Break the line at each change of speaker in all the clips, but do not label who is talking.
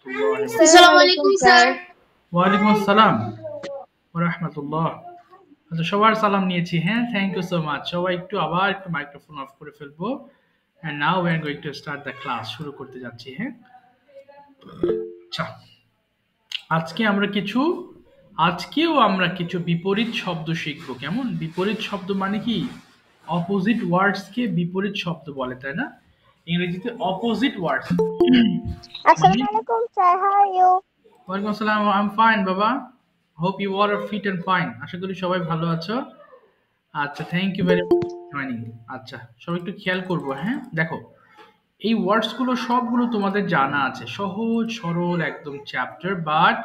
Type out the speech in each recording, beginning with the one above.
রহমতুল্লাহি
আসসালামু আলাইকুম স্যার।
ওয়ালাইকুম আসসালাম ওয়া রাহমাতুল্লাহ। আচ্ছা সবার সালাম নিয়েছি, হ্যাঁ, থ্যাংক ইউ সো মাচ। সবাই একটু মাইক্রোফোন অফ করে ফেলবো। And now we are going to start the class. শুরু করতে যাচ্ছি, হ্যাঁ। আচ্ছা, আজকেও আমরা কিছু বিপরীত শব্দ শিখবো। কেমন? বিপরীত শব্দ মানে কি? অপোজিট ওয়ার্ডস কে বিপরীত শব্দ বলে, তাই না? ইংরেজিতে অপোজিট ওয়ার্ডস।
আসসালামু আলাইকুম স্যার, হাউ আর ইউ?
ওয়ালাইকুম আসসালাম, আই এম ফাইন বাবা। Hope you are fit and fine. আশা করি সবাই ভালো আছো। আচ্ছা, thank you very much joining. আচ্ছা, সবাই একটু খেয়াল করবো, হ্যাঁ। দেখো, এই ওয়ার্ডস গুলো সবগুলো তোমাদের জানা আছে, সহজ সরল একদম চ্যাপ্টার, বাট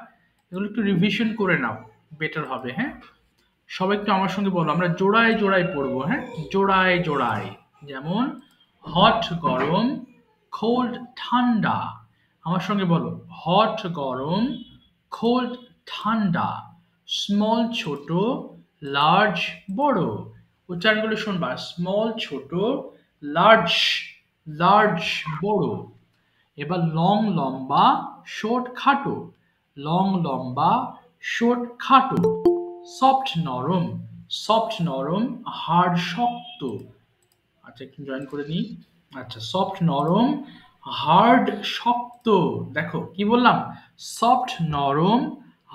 এগুলো একটু রিভিশন করে নাও, বেটার হবে, হ্যাঁ। সবাই একটু আমার সঙ্গে বলো, আমরা জোড়ায় জোড়ায় পড়বো, হ্যাঁ, জোড়ায় জোড়ায়। যেমন হট গরম, কোল্ড ঠান্ডা। আমার সঙ্গে বলো, হট গরম, কোল্ড ঠান্ডা। স্মল ছোট, লার্জ বড়। উচ্চারণগুলো শুনবা, স্মল ছোট, লার্জ লার্জ বড়। এবার লং লম্বা, শর্ট খাটো। লং লম্বা, শর্ট খাটো। সফট নরম, সফট নরম, হার্ড শক্ত। আচ্ছা, একটু জয়েন করে নিই। আচ্ছা, সফট নরম, হার্ড শক্ত। দেখো কি বললাম, সফট নরম,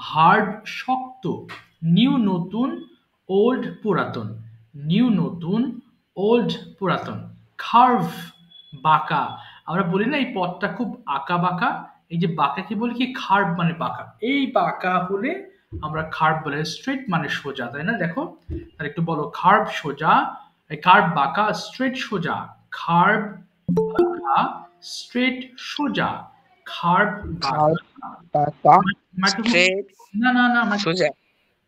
হার্ড শক্ত। নিউ নতুন, ওল্ড পুরাতন। নিউ নতুন, ওল্ড পুরাতন। কার্ভ বাঁকা। আমরা বলি না এই পথটা খুব আঁকা বাঁকা, এই যে বাঁকাকে বলি কি, কার্ভ মানে বাঁকা। এই বাঁকা হলে আমরা কার্ভ বলে, স্ট্রেট মানে সোজা, তাই না? দেখো, আর একটু বলো, কার্ভ সোজা, কার্ভ বাঁকা, স্ট্রেট সোজা। কার্ভ বাঁকা, স্ট্রেট সোজা। কার্ভ বাঁকা। মাইক্রোফোন, না না না,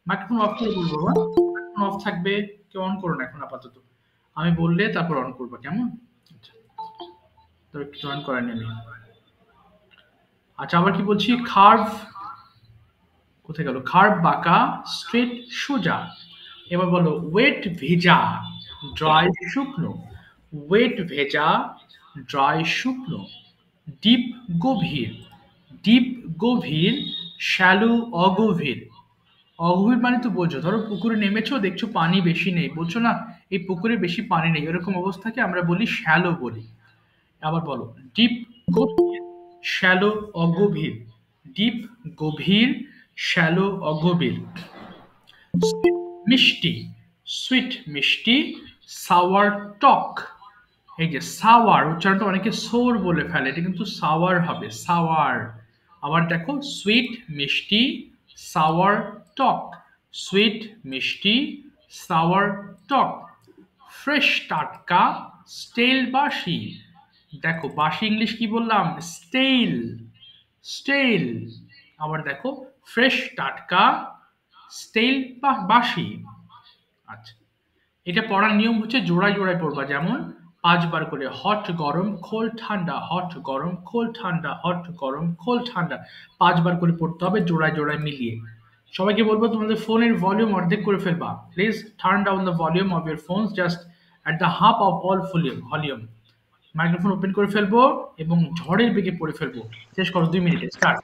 মাইক্রোফোন অফ করে বলবো, মাইক্রোফোন অফ থাকবে, কেউ অন করো না এখন আপাতত। আমি বললে তারপর অন করবো, কেমন? আচ্ছা, তো একটু জয়েন করাই নেবে। আচ্ছা, আবার কি বলছি, কার্ভ, কোথায় গেল? কার্ভ বাঁকা, স্ট্রেট সোজা। এবার বলো, ওয়েট ভেজা, ড্রাই শুকনো। ওয়েট ভেজা, ড্রাই শুকনো। ডিপ গভীর, ডিপ গভীর, শ্যালো অগভীর। অগভীর মানে তো বোঝো, ধরো পুকুরে নেমেছো, দেখছো পানি বেশি নেই, বলছো না এই পুকুরে বেশি পানি নেই, এরকম অবস্থাকে আমরা বলি শ্যালো বলি। আবার বলো, ডিপ গভীর, শ্যালো অগভীর। ডিপ গভীর, শ্যালো অগভীর। মিষ্টি, সুইট মিষ্টি, সাওয়ার টক। এই যে সাওয়ার উচ্চারণটা অনেকে সোর বলে ফেলে, এটা কিন্তু সাওয়ার হবে, সাওয়ার। আবার দেখো, সুইট মিষ্টি, সাওয়ার টক। সুইট মিষ্টি, সাওয়ার টক। ফ্রেশ টাটকা, স্টেল বাসি। দেখো, বাসি ইংলিশ কি বললাম? স্টেল, স্টেল। আবার দেখো, ফ্রেশ টাটকা, স্টেল বা বাসি। আচ্ছা, এটা পড়ার নিয়ম হচ্ছে জোড়ায় জোড়ায় পড়বা। যেমন 5 বার করে, হট গরম, কোল্ড ঠান্ডা, হট গরম, কোল্ড ঠান্ডা, হট গরম, কোল্ড ঠান্ডা। 5 বার করে পড়তে হবে জোড়ায় জোড়ায় মিলিয়ে। সবাইকে বলবো, তোমাদের ফোনের ভলিউম অর্ধেক করে ফেলবা। Please turn down the volume of your phones just at the half of all volume. Microphone open করে ফেলবো এবং ঝড়ের বেগে পড়ে ফেলবো। শেষ করো 2 মিনিটে, স্টার্ট।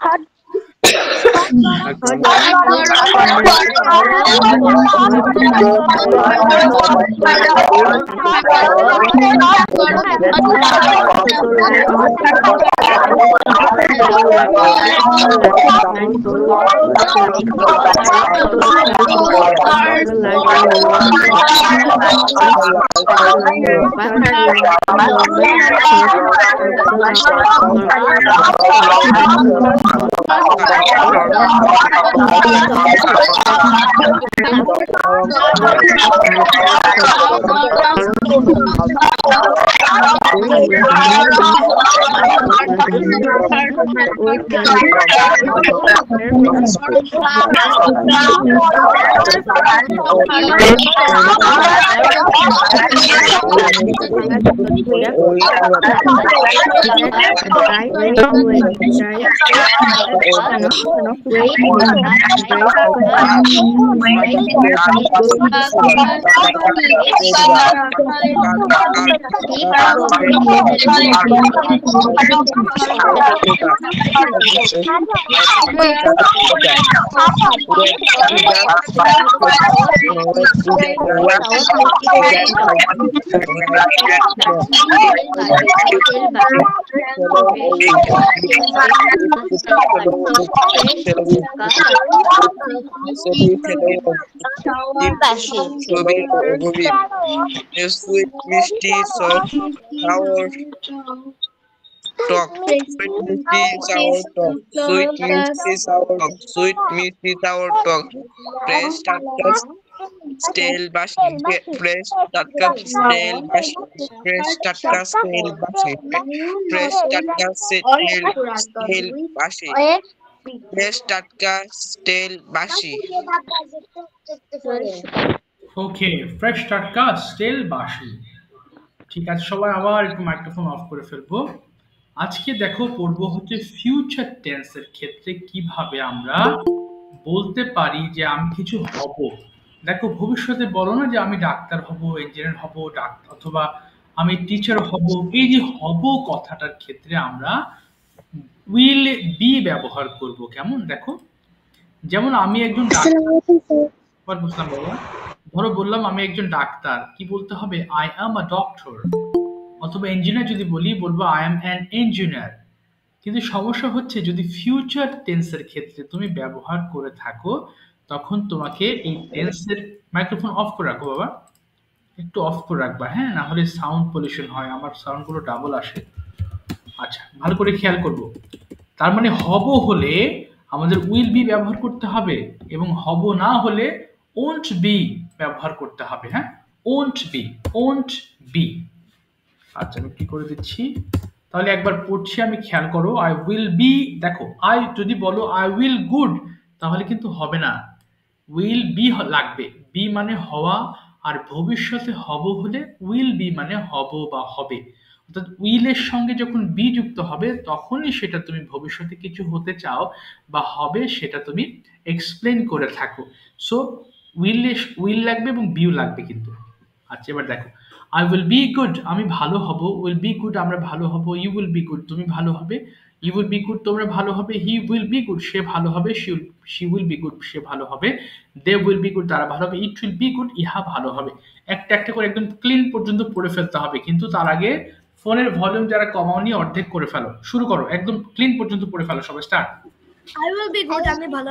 সুইট মিষ্টি সাওয়ার টক সুইট মিষ্টি সাওয়ার টক সুইট মিষ্টি সাওয়ার টক ফ্রেশ টাটকা স্টেল বাসি ফ্রেশ টাটকা স্টেল বাসি ফ্রেশ টাটকা স্টেল বাসি ফ্রেশ টাটকা স্টেল বাসি ফ্রেশ টাটকা স্টেল বাসি
ওকে, ফ্রেশ টাটকা স্টিল বাসি। ঠিক আছে, সবাই আবার একটু মাইক্রোফোন অফ করে ফেলবো। আজকে দেখো পড়বো হচ্ছে ফিউচার টেন্সের ক্ষেত্রে কিভাবে আমরা বলতে পারি যে আমি কিছু হব। দেখো ভবিষ্যতে বলো না যে আমি ডাক্তার হব, ইঞ্জিনিয়ার হব, অথবা আমি টিচার হব। এই যে হব কথাটার ক্ষেত্রে আমরা উইল বি ব্যবহার করব। কেমন দেখো, যেমন আমি একজন ডাক্তার বুঝলাম বাবা, ধরো বললাম আমি একজন ডাক্তার, কি বলতে হবে? I am a doctor. অথবা ইঞ্জিনিয়ার যদি বলবো আই অ্যাম অ্যান ইঞ্জিনিয়ার। কিন্তু সমস্যা হচ্ছে যদি ফিউচার টেন্সের ক্ষেত্রে তুমি ব্যবহার করে থাকো, তখন তোমাকে এই টেন্সের মাইক্রোফোন অফ করে রাখো বাবা, একটু অফ করে রাখবা, হ্যাঁ, না হলে সাউন্ড পলিউশন হয়, আমার সাউন্ডগুলো ডাবল আসে। আচ্ছা, ভালো করে খেয়াল করব। তার মানে হব হলে আমাদের উইল বি ব্যবহার করতে হবে, এবং হব না হলে ওন্ট বি ব্যবহার করতে হবে। হ্যাঁ, ওন্ট বি। আচ্ছা, আমি কি করে দিচ্ছি, তাহলে একবার পড়ছি আমি, খেয়াল করো। আই উইল বি, দেখো আই যদি বলো আই উইল গুড, তাহলে কিন্তু হবে না, উইল বি লাগবে। বি মানে হওয়া, আর ভবিষ্যতে হব হলে উইল বি মানে হব বা হবে। অর্থাৎ উইলের সঙ্গে যখন বি যুক্ত হবে তখনই সেটা তুমি ভবিষ্যতে কিছু হতে চাও বা হবে সেটা তুমি এক্সপ্লেন করে থাকো। সো উইল লাগবে এবং বিও লাগবে কিন্তু। আচ্ছা, এবার দেখো, আই উইল বি গুড, আমি ভালো হব। উইল বি গুড, আমরা ভালো হব। ইউ উইল বি গুড, তুমি ভালো হবে। ইউ উইল বি গুড, তোমরা ভালো হবে। হি উইল বি গুড, সে ভালো হবে। শি উইল বি গুড, সে ভালো হবে। দে উইল বি গুড, তারা ভালো হবে। ইট উইল বি গুড, ইহা ভালো হবে। একটা একটা করে একদম ক্লিন পর্যন্ত পড়ে ফেলতে হবে, কিন্তু তার আগে ফোনের ভলিউম যারা কমাওনি অর্ধেক করে ফেলো, শুরু করো, একদম ক্লিন পর্যন্ত পড়ে ফেলো, সবাই start.
I will be good. আমি ভালো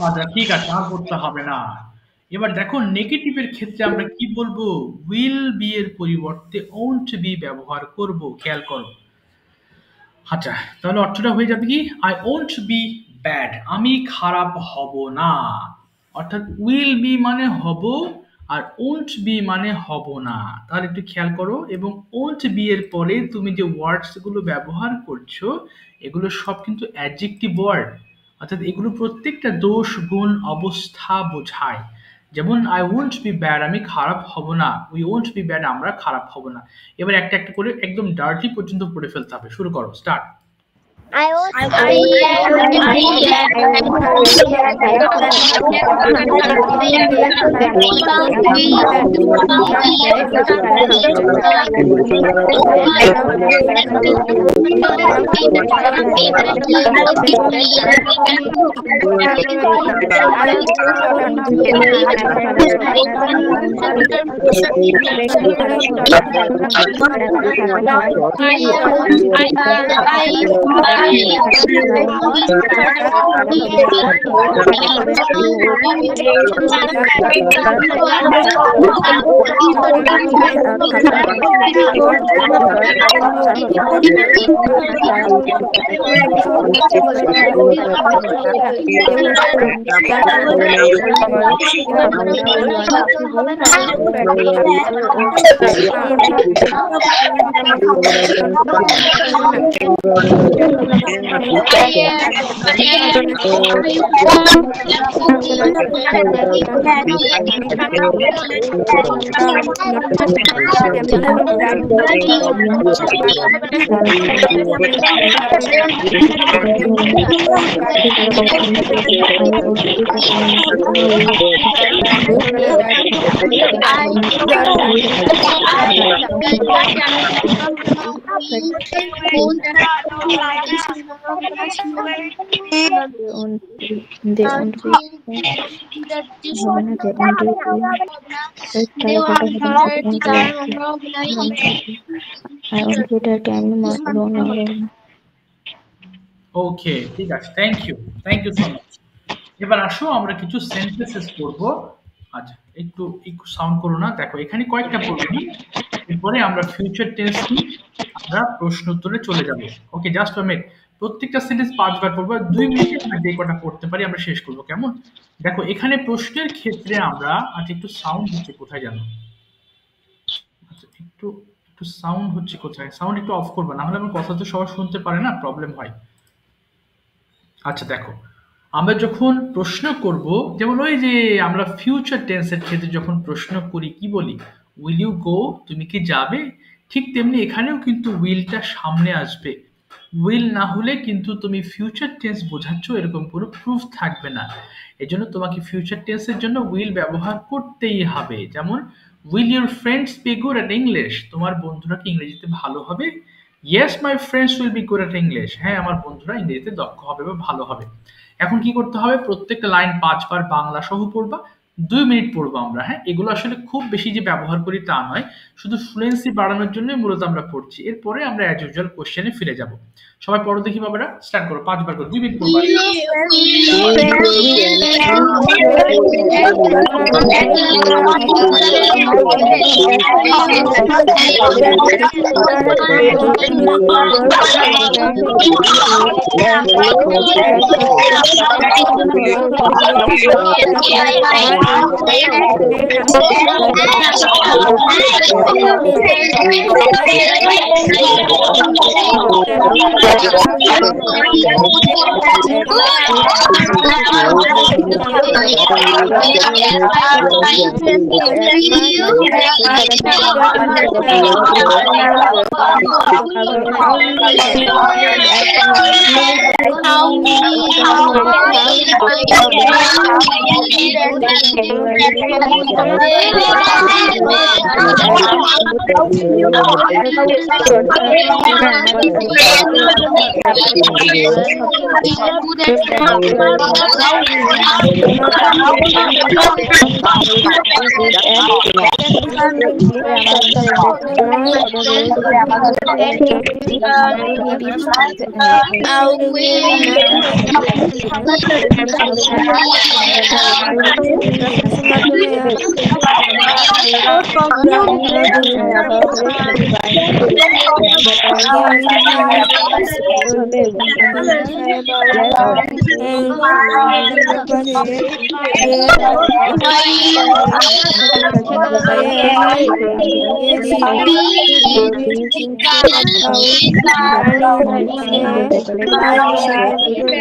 আচ্ছা, ঠিক আছে, আর পড়তে হবে না। এবার দেখো নেগেটিভের ক্ষেত্রে আমরা কি বলবো? উইল বি এর পরিবর্তে ওন্ট বি ব্যবহার করব। খেয়াল করো, আচ্ছা, তাহলে অর্থটা হয়ে যাবে কি, আই ওন্ট বি ব্যাড, আমি খারাপ হব না। অর্থাৎ উইল বি মানে হব, আর ওন্ট বি মানে হব না। তাহলে একটু খেয়াল করো, এবং ওন্ট বি এর পরে তুমি যে ওয়ার্ডস গুলো ব্যবহার করছো এগুলো সব কিন্তু অ্যাডজেক্টিভ ওয়ার্ড, অর্থাৎ এগুলো প্রত্যেকটা দোষ গুণ অবস্থা বোঝায়। যেমন আই ওন্ট বি ব্যাড, আমি খারাপ হব না, উই ওন্ট বি ব্যাড, আমরা খারাপ হব না। এবার একটা একটা করে একদম ডার্টি পর্যন্ত পড়ে ফেলতে হবে। শুরু করো, স্টার্ট।
I was
ওকে, ঠিক আছে, thank you, thank you so much. এবার আসো আমরা কিছু সেন্টেন্সেস পড়ব। আচ্ছা, একটু একটু সাউন্ড করো না, দেখো এখানে কয়েকটা পড়বো, এরপরে আমরা ফিউচার টেন্স নিয়ে আমরা প্রশ্ন উত্তরে চলে যাব। ওকে, জাস্ট আ মিনিট। প্রত্যেকটা সেন্টেন্স 5 বার পড়বো, 2 মিনিটে আমরা যে কটা পড়তে পারি আমরা শেষ করবো, কেমন? দেখো এখানে প্রশ্নের ক্ষেত্রে আমরা, আচ্ছা একটু সাউন্ড হচ্ছে কোথায় জানো? আচ্ছা, একটু একটু সাউন্ড হচ্ছে কোথায়? সাউন্ড একটু অফ করবে, না হলে আমার কথা তো সবাই শুনতে পারে না, প্রবলেম হয়। আচ্ছা দেখো, আমরা যখন প্রশ্ন করব, যেমন ওই যে আমরা ফিউচার টেন্সের ক্ষেত্রে যখন প্রশ্ন করি কি বলি, উইল ইউ গো, তুমি কি যাবে? ঠিক তেমনি এখানেও কিন্তু উইলটা সামনে আসবে। উইল না হলে কিন্তু তুমি ফিউচার টেন্স বোঝাচ্ছ এরকম কোনো প্রুফ থাকবে না। এজন্য তোমাকে ফিউচার টেন্সের জন্য উইল ব্যবহার করতেই হবে। যেমন will your friends be good at English, তোমার বন্ধুরা কি ইংরেজিতে ভালো হবে? Yes my friends will be good at English, হ্যাঁ আমার বন্ধুরা ইংরেজিতে দক্ষ হবে বা ভালো হবে। এখন কি করতে হবে, প্রত্যেকটা লাইন 5 বার বাংলা সহ পড়বা, 2 মিনিট পড়বো আমরা। হ্যাঁ, এগুলো আসলে খুব বেশি যে ব্যবহার করি তা নয়, শুধু ফ্লুয়েন্সি বাড়ানোর জন্য মূলত আমরা পড়ছি। এরপরে আমরা অ্যাজ ইউজুয়াল কোশ্চেনে ফিরে যাব। সবাই পড়ো দেখি বাবারা, স্টার্ট করো, 5 বার করে 2 মিনিট পড়বা।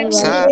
Sir,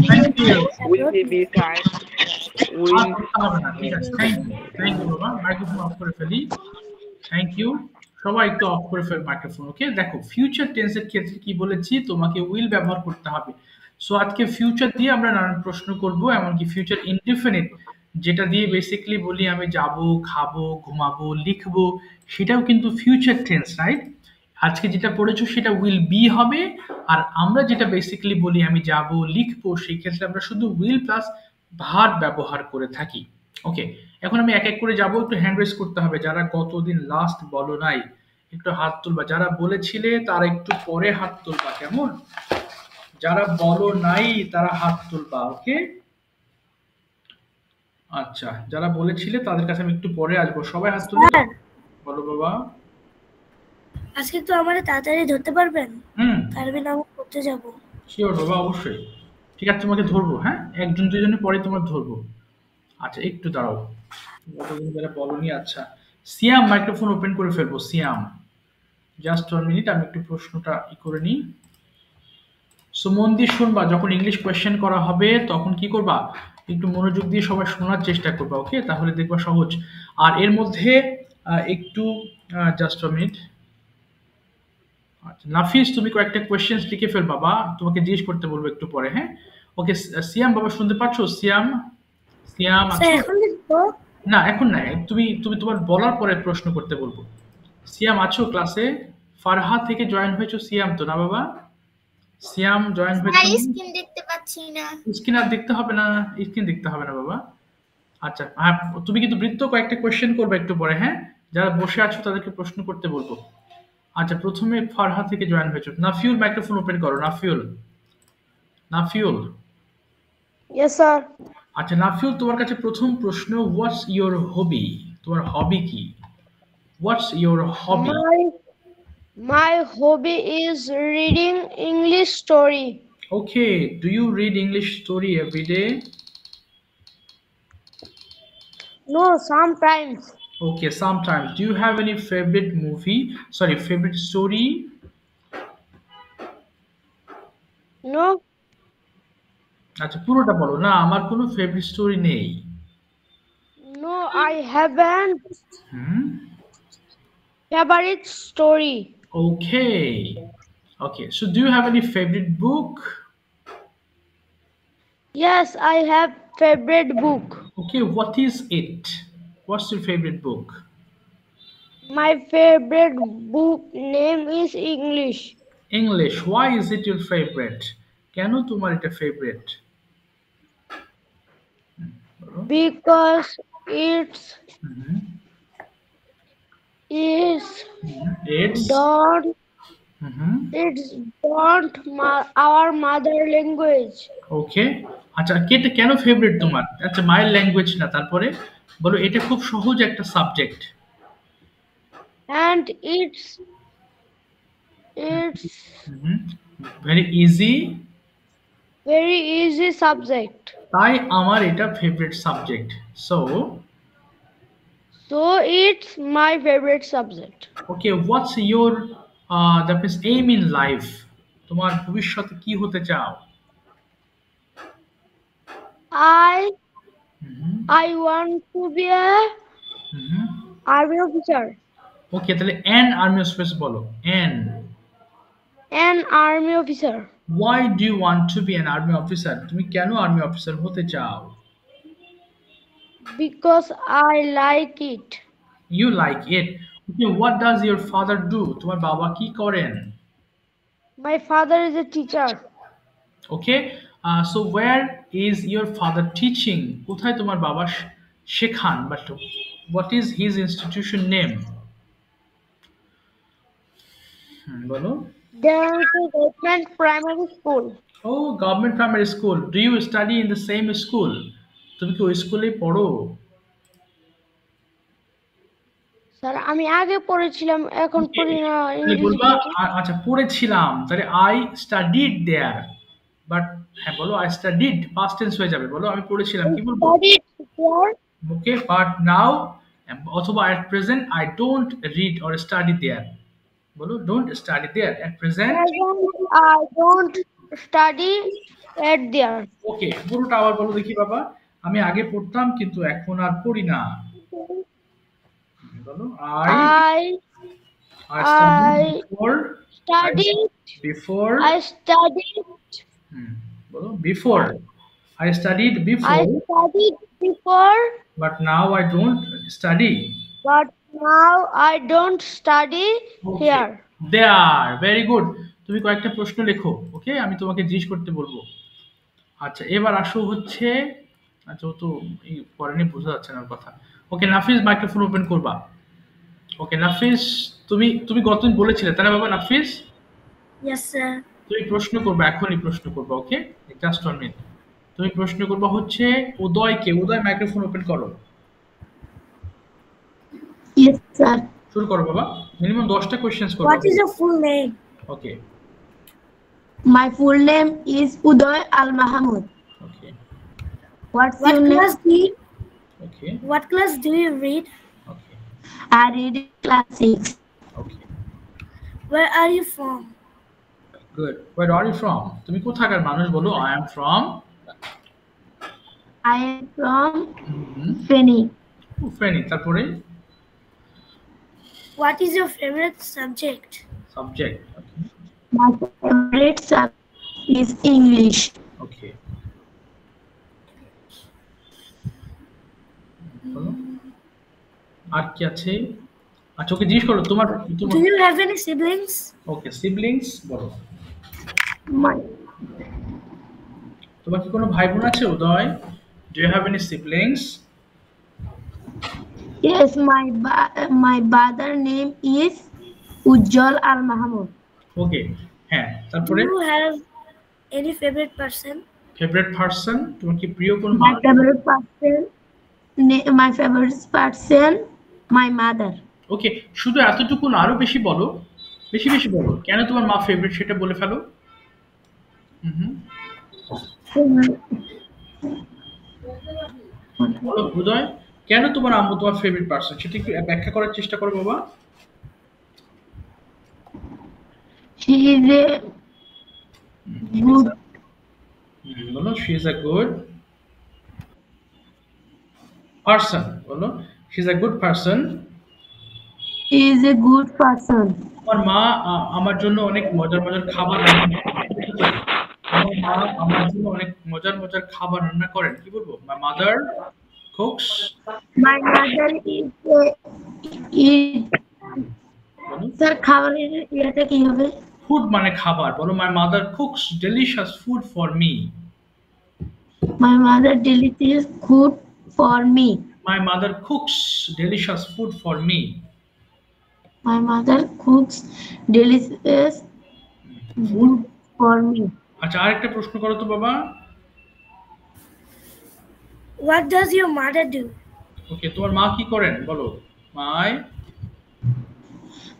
Thank you.
will he be time? Will
হবে না, ঠিক আছে, থ্যাংক ইউ বাবা, মাইক্রোফোন অফ করে ফেলি। Thank you. সবাই একটু অফ করে ফেল মাইক্রোফোন। ওকে, দেখো ফিউচার টেন্সের ক্ষেত্রে কি বলেছি, তোমাকে উইল ব্যবহার করতে হবে। সো আজকে ফিউচার দিয়ে আমরা নানান প্রশ্ন করব, এমনকি ফিউচার ইনডিফিনিট যেটা দিয়ে বেসিক্যালি বলি আমি যাব, খাবো, ঘুমাবো, লিখবো, সেটাও কিন্তু ফিউচার টেন্স, রাইট? আজকে যেটা পড়েছো সেটা উইল বি হবে। আর আমরা যেটা বেসিক্যালি বলি আমি যাব, লিখবো, সেই ক্ষেত্রে আমরা শুধু উইল প্লাস ভার্ব ব্যবহার করে থাকি। ওকে, এখন আমি এক এক করে যাব, একটু হ্যান্ড রেজ করতে হবে। যারা গতদিন লাস্ট বলো নাই একটু হাত তুলবা, যারা বলেছিলে তারা একটু পরে হাত তুলবা, কেমন? যারা বলো নাই তারা হাত তুলবা। ওকে, আচ্ছা, যারা বলেছিলে তাদের কাছে আমি একটু পরে আসবো, সবাই হাত তুলবে।
স্যার,
বলো বাবা।
আজকে তো আমাদের তাড়াতাড়ি ধরতে পারবেন?
হুম,
পারবেন, আমি করতে যাব।
শিওর বাবা, অবশ্যই। ঠিক আছে, তোমাকে ধরবো, হ্যাঁ, একজন দুজনের পরে তোমার ধরবো। আচ্ছা, একটু দাঁড়াও, গতদিন যারা বলনি। আচ্ছা, সিয়াম মাইক্রোফোন ওপেন করে ফেলবো। সিয়াম, জাস্ট 1 মিনিট, আমি একটু প্রশ্নটা করে নিই। সো মন দিয়ে শুনবা, যখন ইংলিশ কোয়েশ্চেন করা হবে তখন কি করবা, একটু মনোযোগ দিয়ে সবাই শোনার চেষ্টা করবা। ওকে, তাহলে দেখবা সহজ। আর এর মধ্যে একটু জাস্ট 1 মিনিট। আচ্ছা নাফিস, তুমি কয়েকটা কোয়েশ্চেন লিখে ফেলবা, বা তোমাকে জিজ্ঞেস করতে বলবো একটু পরে, হ্যাঁ? ওকে, সিয়াম বাবা শুনতে পাচ্ছো? সিয়াম, সিয়াম
স্যার,
আছো?
এখন লিখবো?
না, এখন নাই, তুমি তুমি তোমার বলার পরে প্রশ্ন করতে বলবো। সিয়াম আছো ক্লাসে? ফারহা থেকে জয়েন হয়েছো সিয়াম তো, না বাবা? সিয়াম জয়েন হয়েছো?
স্ক্রিন দেখতে পাচ্ছি না।
স্ক্রিন আর দেখতে হবে না, স্ক্রিন দেখতে হবে না বাবা। আচ্ছা, হ্যাঁ, তুমি কিন্তু বৃত্ত কয়েকটা কোয়েশ্চেন করবে একটু পরে, হ্যাঁ? যারা বসে আছো তাদেরকে প্রশ্ন করতে বলবো। আচ্ছা, প্রথমে ফারহা থেকে জয়েন হয়েছো। নাফিউল মাইক্রোফোন ওপেন করো। নাফিউল, নাফিউল।
Yes sir.
আচ্ছা নাফিউল, তোমার কাছে প্রথম প্রশ্ন, হোয়াটস ইওর হবি? তোমার হবি কি? What's your hobby?
My hobby is reading English story.
Okay, do you read English story every day?
No, sometimes.
Okay, sometimes. Do you have any favorite movie? Sorry, favorite story?
No,
আচ্ছা, পুরোটা বলো। না, আমার কোনো favourite story নেই।
no, I haven't
hmm,
favorite story.
okay. Okay, so do you have any favorite book?
Yes, I have favorite book.
Okay, what is it? What's your favorite book?
My favorite book name is English
English. Why is it your favorite? কেন তোমার এটা favorite? বলো।
because
Mhm.
is
It's
don't
Mhm.
it's don't our mother language
ওকে। আচ্ছা, কেন favourite তোমার? আচ্ছা, মায়ের language না, তারপরে বলো এটা খুব সহজ একটা subject.
and it's
very easy,
very easy subject.
তাই আমার এটা favourite subject. So
So it's my favorite subject.
Okay, what's your that means aim in life? তোমার ভবিষ্যতে কি হতে চাও?
I want to be a army officer.
Okay, তাহলে an army officer বলো। An
An army officer
why do you want to be an army officer? তুমি কেন army officer হতে চাও?
because I like it.
You like it. Okay, what does your father do? তোমার বাবা কি করেন?
My father is a teacher.
Okay, so where is your father teaching? কোথায় তোমার বাবা শেখান? But what is his institution name? বলো।
There is a government primary school.
Oh, government primary school. Do you study in the same school? তুমি কি ওই স্কুলেই পড়ো?
স্যার আমি আগে পড়েছিলাম এখন পড়ি না
তাহলে
ইংরেজি
বলবা
মিডিয়ামে।
আচ্ছা পড়েছিলাম, তাহলে আই স্টাডিড দেয়ার। বাট হ্যাঁ বলো আই স্টাডিড, পাস্ট টেন্স হয়ে যাবে। বলো আমি পড়েছিলাম, কি বলবো?
Studied there.
Okay, but now অথবা at present I don't read or study there. বলো don't study there at present.
Present, I don't study at there.
ওকে, পুরোটা আবার বলো দেখি বাবা। আমি আগে পড়তাম কিন্তু এখন আর পড়ি না। বলো I
I
studied before
studied
before
I studied
বলো before I studied before
before
but now I don't study.
but now I don't study here.
There, very good. তুমি কয়েকটা প্রশ্ন লেখো, ওকে? আমি তোমাকে জিজ্ঞেস করতে বলবো। আচ্ছা, এবার আসো হচ্ছে, আচ্ছা ও তো এই পড়ানি বোঝা যাচ্ছে না ওর কথা। ওকে, নাফিস মাইক্রোফোন ওপেন করবা। ওকে নাফিস, তুমি গতদিন বলেছিলে তাই না বাবা? নাফিস
Yes, sir.
তুমি প্রশ্ন করবা, এখনই প্রশ্ন করবা। ওকে, জাস্ট 1 মিনিট। তুমি প্রশ্ন করবা হচ্ছে উদয়কে। উদয় মাইক্রোফোন ওপেন করো।
Yes, sir.
শুরু করো বাবা। মিনিমাম 10টা কোশ্চেন্স করবা।
What is your full name?
Okay
My full name is Uday Al Mahmood.
Okay
What's
What
your name?
class do you
okay
What class do you read?
Okay
I read in class 6.
Okay
Where are you from?
Good. Where are you from? তুমি কোথাকার মানুষ? বলো I am from
I am from Feni.
Feni. তারপরে
What is your favorite subject?
Subject. Okay
My favorite subject is English.
ওকে বলো আর কি আছে? আচ্ছা ওকে জিজ্ঞেস করো তোমার
Do you have any siblings?
Okay siblings বলো।
My
তোমার কি কোনো ভাই বোন আছে Uday? Do you have any siblings?
yes, my brother name is Ujjwal Al Mahmood.
Okay হ্যাঁ,
Do
তারপরে
you have any favorite person?
Favourite person, তোমার কি প্রিয় কোন
My
মানুষ?
favorite person, my mother.
ওকে, শুধু এতটুকু না, আরো বেশি বলো, বেশি বেশি বলো। কেন তোমার মা ফেভারিট সেটা বলে ফেলো। বলো উদয়, কেন তোমার আম্মু তোমার ফেভারিট পারসন সেটা একটু ব্যাখ্যা করার চেষ্টা করো বাবা।
She is a good
বলো she is a good person. বলো she is a good person.
She is a good person.
আমার মা আমার জন্য অনেক মজার মজার খাবার রান্না করেন। আমার মা আমার জন্য অনেক মজার মজার খাবার রান্না করেন। কি বলবো? My mother cooks
My mother is sir খাবারের ইয়েটা কি হবে?
food মানে খাবার বলো my mother cooks delicious food for me
My mother delicious food for me.
my mother cooks delicious food for me
My mother cooks delicious food for me.
আচ্ছা আরেকটা প্রশ্ন করো তো বাবা
What does your mother do?
ওকে তোমার মা কি করেন বলো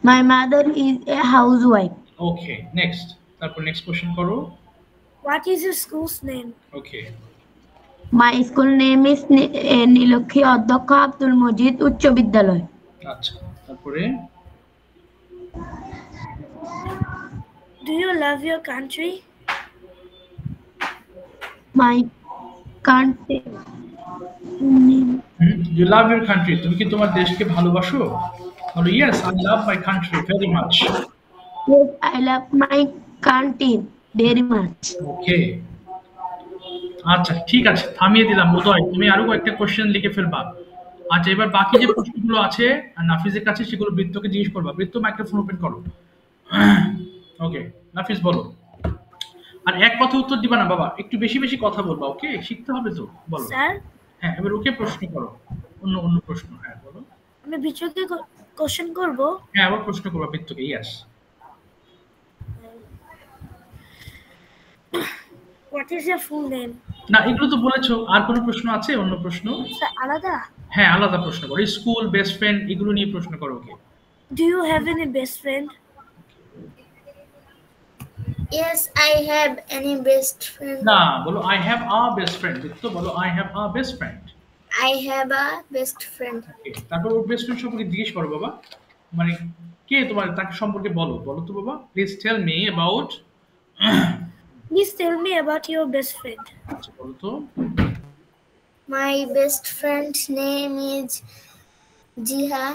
My mother is a housewife.
Okay next তারপর নেক্সট কোশ্চেন করো
What is your school's name?
Okay
My school name is Nilakshi অধ্যক্ষ আব্দুল মজিদ উচ্চ বিদ্যালয়।
আচ্ছা তারপরে
Do you love your country?
My country.
you love your country তুমি কি তোমার দেশকে ভালোবাসো বলো yes I love my country very much
Yes, I love my country very much.
ওকে আচ্ছা ঠিক আছে থামিয়ে দিলাম বোধহয় তুমি আরো কয়েকটা কোশ্চেন লিখে ফেলবা আচ্ছা এবার বাকি যে প্রশ্নগুলো আছে নাফিজের কাছে সেগুলো বৃত্তকে জিজ্ঞেস করবা বৃত্ত মাইক্রোফোন ওপেন করো ওকে নাফিজ বলো আর এক কথা উত্তর দিবা না বাবা একটু বেশি বেশি কথা বলবা ওকে শিখতে হবে তো বলো
Sir,
হ্যাঁ এবার ওকে প্রশ্ন করো অন্য প্রশ্ন হ্যাঁ বলো
আমি বিচকে কোশ্চেন করব।
হ্যাঁ আবার প্রশ্ন করবা বৃত্তকে yes
What is your full name?
না এগুলো তো বলেছো আর কোনো প্রশ্ন আছে অন্য প্রশ্ন
Sir, আলাদা?
হ্যাঁ আলাদা প্রশ্ন করো স্কুল বেস্ট ফ্রেন্ড এগুলো নিয়ে প্রশ্ন করো ওকে
Do you have any best friend?
Yes, I have any best friend.
না বলো I have a best friend তো বলো I have a best friend
I have a best friend.
তারপর ওর বেস্ট ফ্রেন্ড সম্পর্কে জিজ্ঞেস করো বাবা মানে কে তোমার তাকে সম্পর্কে বলো তো বাবা please tell me about
Please tell me about your best friend.
আচ্ছা বলো তো
My best friend's name is Jiha.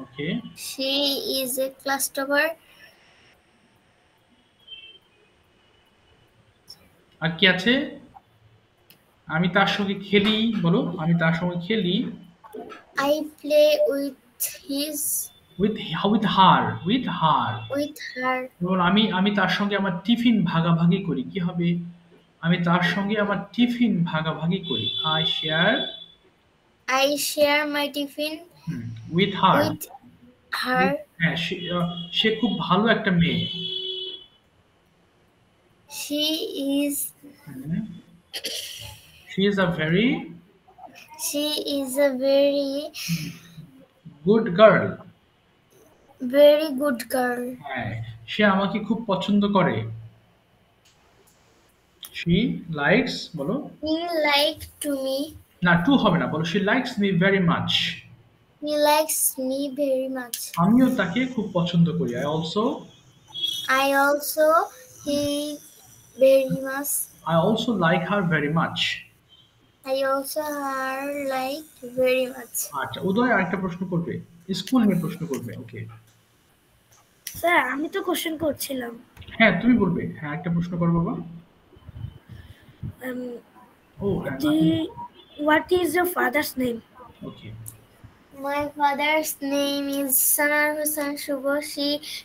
Okay
She is a class topper.
আর কি আছে আমি তার সঙ্গে খেলি বলো আমি তার সঙ্গে খেলি
I play with his
with her
with her.
এবং আমি তার সঙ্গে আমার টিফিন ভাগাভাগি করি কি হবে আমি তার সঙ্গে আমার টিফিন ভাগাভাগি করি
I share my tiffin
with her
with her.
হ্যাঁ সে খুব ভালো একটা মেয়ে
She is
she is a very
very
good girl
good girl.
হ্যাঁ সে আমাকে খুব পছন্দ করে she likes বলো
He like to me.
না টু হবে না বলো she likes me very much
He likes me very much.
আমিও তাকে খুব পছন্দ করি
I also he very much.
I also like her very much
I also her like very much.
আচ্ছা উদয় আরেকটা প্রশ্ন করবে স্কুল নিয়ে প্রশ্ন করবে ওকে
স্যার আমি তো কোশ্চেন করছিলাম।
হ্যাঁ তুমি বলবে হ্যাঁ একটা প্রশ্ন করো বাবা ও
What is your father's name?
Okay
My father's name is Sanar Hussain Shubho.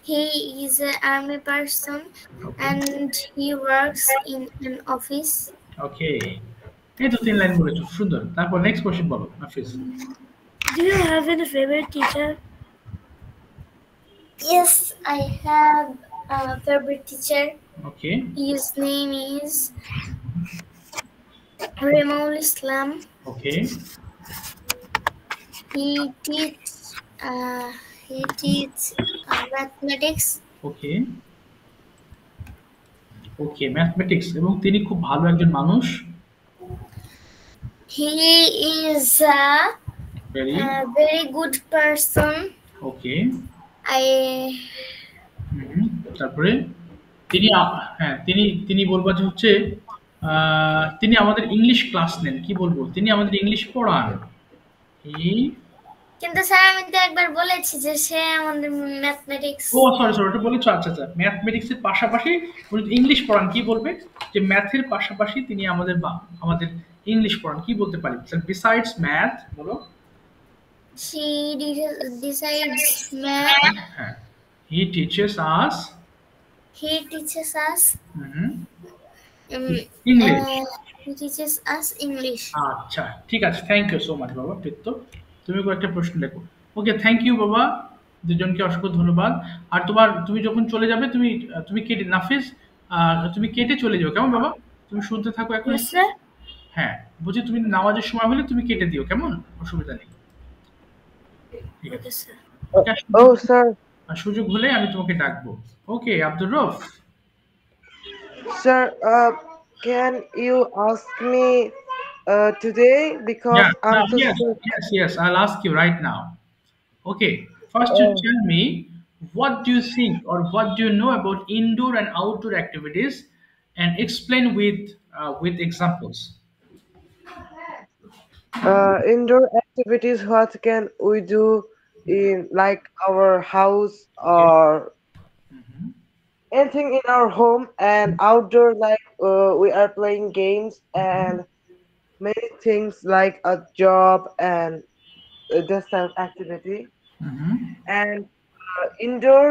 He is an army person and he works in an office.
ওকে এই তো 3 লাইন বলেছো সুন্দর তারপর নেক্সট কোশ্চেন বলো Nafiz
Do you have any favorite teacher?
Yes, I have a favorite teacher.
Okay
His name is Remaul Islam.
Okay
He teach mathematics.
Okay okay mathematics এবং তিনি খুব ভালো একজন মানুষ
He is a very good person.
Okay
I
তারপরে তিনি তিনি বলবো যে হচ্ছে তিনি আমাদের ইংলিশ ক্লাস নেন কি বলবো তিনি আমাদের ইংলিশ পড়ান
কিন্তু স্যার আমি তো একবার বলেছি যে সে আমাদের ম্যাথমেটিক্স
ও সরি ওটা বলেছো আচ্ছা ম্যাথমেটিক্স এর পাশাপাশি উনি ইংলিশ পড়ান কি বলবে যে ম্যাথের পাশাপাশি তিনি আমাদের ইংলিশ পড়ান, কি বলতে পারি? বিসাইডস ম্যাথ, বলো।
She decides math.
হ্যাঁ, he teaches us
He teaches us
English.
he teaches us English.
আচ্ছা, ঠিক আছে, থ্যাংক ইউ সো মাচ বাবা প্রীত্য। তুমি কয়েকটা প্রশ্ন লেখো। ওকে, থ্যাংক ইউ বাবা, দুজনকে অসংখ্য ধন্যবাদ। আর তুমি যখন চলে যাবে, তুমি কেটে, নাফিস তুমি কেটে চলে যাও, কেমন বাবা? তুমি শুনতে থাকো এখন।
Yes, sir.
হ্যাঁ, বলছি তুমি নামাজের সময় হলে তুমি কেটে দিও, কেমন? অসুবিধা নেই, ঠিক আছে?
Okay, sir.
Oh, sir.
আর সুযোগ হলে আমি তোমাকে ডাকবো। ওকে, Abdur Rauf.
Sir, can you ask me today because I'm too sick.
Yes, I'll ask you right now. Okay, first you tell me, what do you think or what do you know about indoor and outdoor activities, and explain with examples.
Indoor activities, what can we do in like our house or anything in our home, and outdoor like we are playing games and many things like a job and this type of activity. And indoor,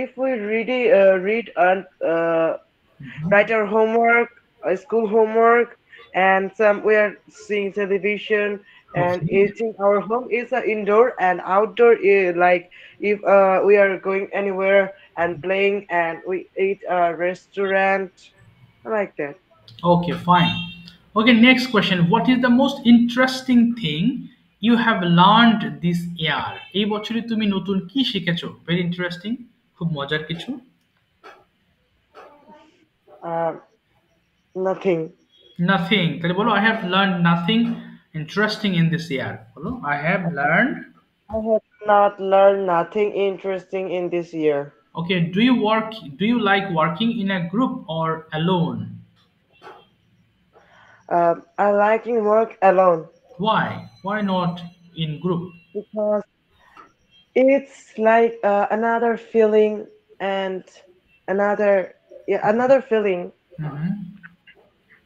if we really read and write our homework, school homework, and some we are seeing television and eating. Our home is indoor, and outdoor is like if we are going anywhere and playing and we eat a restaurant like that.
Okay, fine. Okay, next question. What is the most interesting thing you have learned this year? এই বছরে তুমি নতুন কি শিখেছো? Very interesting, খুব মজার কিছু।
Nothing.
Nothing, তাহলে বলো, I have learned nothing interesting in this year. বলো, I have learned.
I have not learned nothing interesting in this year.
Okay, do you like working in a group or alone?
I like work alone
Why not in group?
because it's like another feeling and another feeling.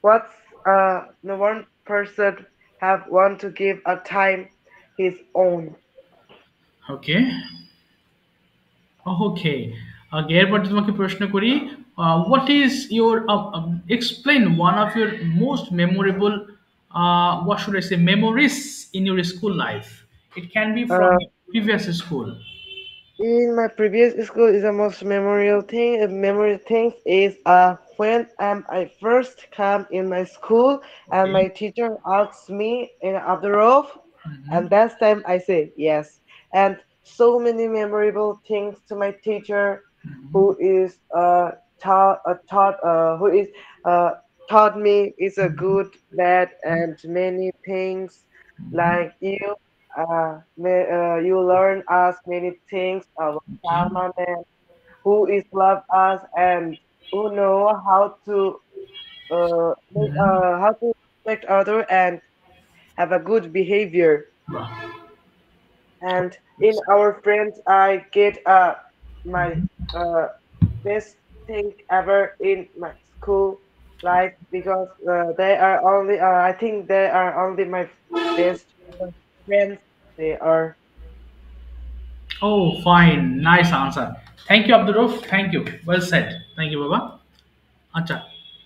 What's the one person have want to give a time his own.
Okay. এরপর তোমাকে প্রশ্ন করি, what is your explain one of your most memorable what should I say, memories in your school life. It can be from your previous school.
In my previous school is the most memorable thing is when I first come in my school and my teacher asks me in Abdurrahman, and that time I say yes, and so many memorable things to my teacher who is taught me is a good, bad, and many things like you learn us many things about Salma man, who is love us and who know how to respect other and have a good behavior. And in our friends, I get my best thing ever in my school life because they are only I think they are only my best friends. They are.
Oh, fine, nice answer. Thank you, Abdul Rauf. Thank you, well said. Thank you, বাবা। আচ্ছা,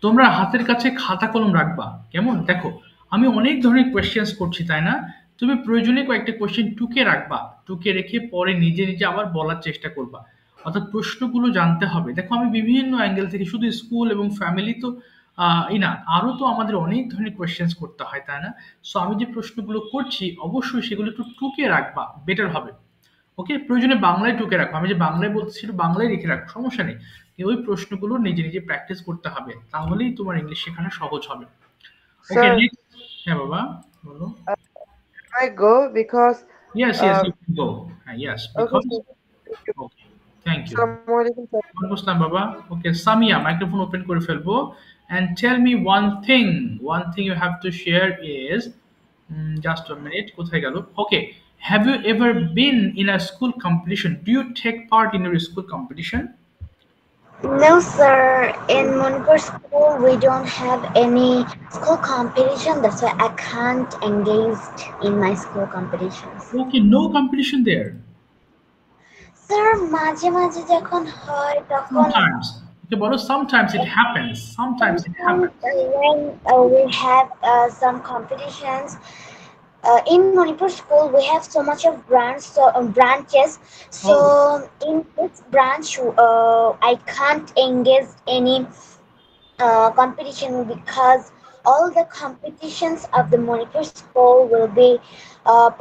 তোমরা হাতের কাছে খাতা কলম রাখবা, কেমন? দেখো, আমি অনেক ধরনের কোয়েশ্চেন্স করছি, তাই না? তুমি প্রয়োজনে কয়েকটা কোয়েশ্চেন টুকে রাখবা, টুকে রেখে পরে নিজে নিজে আবার বলার চেষ্টা করবা, অর্থাৎ প্রশ্নগুলো জানতে হবে। দেখো, আমি বিভিন্ন অ্যাঙ্গেল থেকে, শুধু স্কুল এবং ফ্যামিলি তো না, আরো তো আমাদের অনেক ধরনের কোয়েশ্চেন্স করতে হয়, তাই না? সো আমি যে প্রশ্নগুলো করছি অবশ্যই সেগুলো একটু টুকে রাখবা, বেটার হবে। ওকে, প্রয়োজনে বাংলায় টুকে রাখো, আমি যে বাংলায় বলছি বাংলায় লিখে রাখো, সমস্যা নেই। ওই প্রশ্নগুলো নিজে নিজে প্র্যাকটিস করতে হবে, তাহলেই তোমার ইংলিশ শেখানো সহজ হবে। ওকে, নেক্সট। হ্যাঁ বাবা, বলো।
I go because
yes you can go. Yes, because okay, thank you. Assalamualaikum baba. Okay, Samia, microphone open করে ফেলবো, and tell me one thing you have to share is just a minute, কোথায় গেল? Okay, have you ever been in a school competition? Do you take part in your school competition?
No, sir. In Manipur school, we don't have any school competition. That's why I can't engage in my school competitions.
Okay, no competition there.
Sir, মাঝে মাঝে যখন হয় তখন
Sometimes. Okay, বলো sometimes it happens. Sometimes it
sometimes
happens.
when we have some competitions in Manipur school, we have so much of branches. So
Oh,
in this branch, I can't engage any competition because all the competitions of the Manipur school will be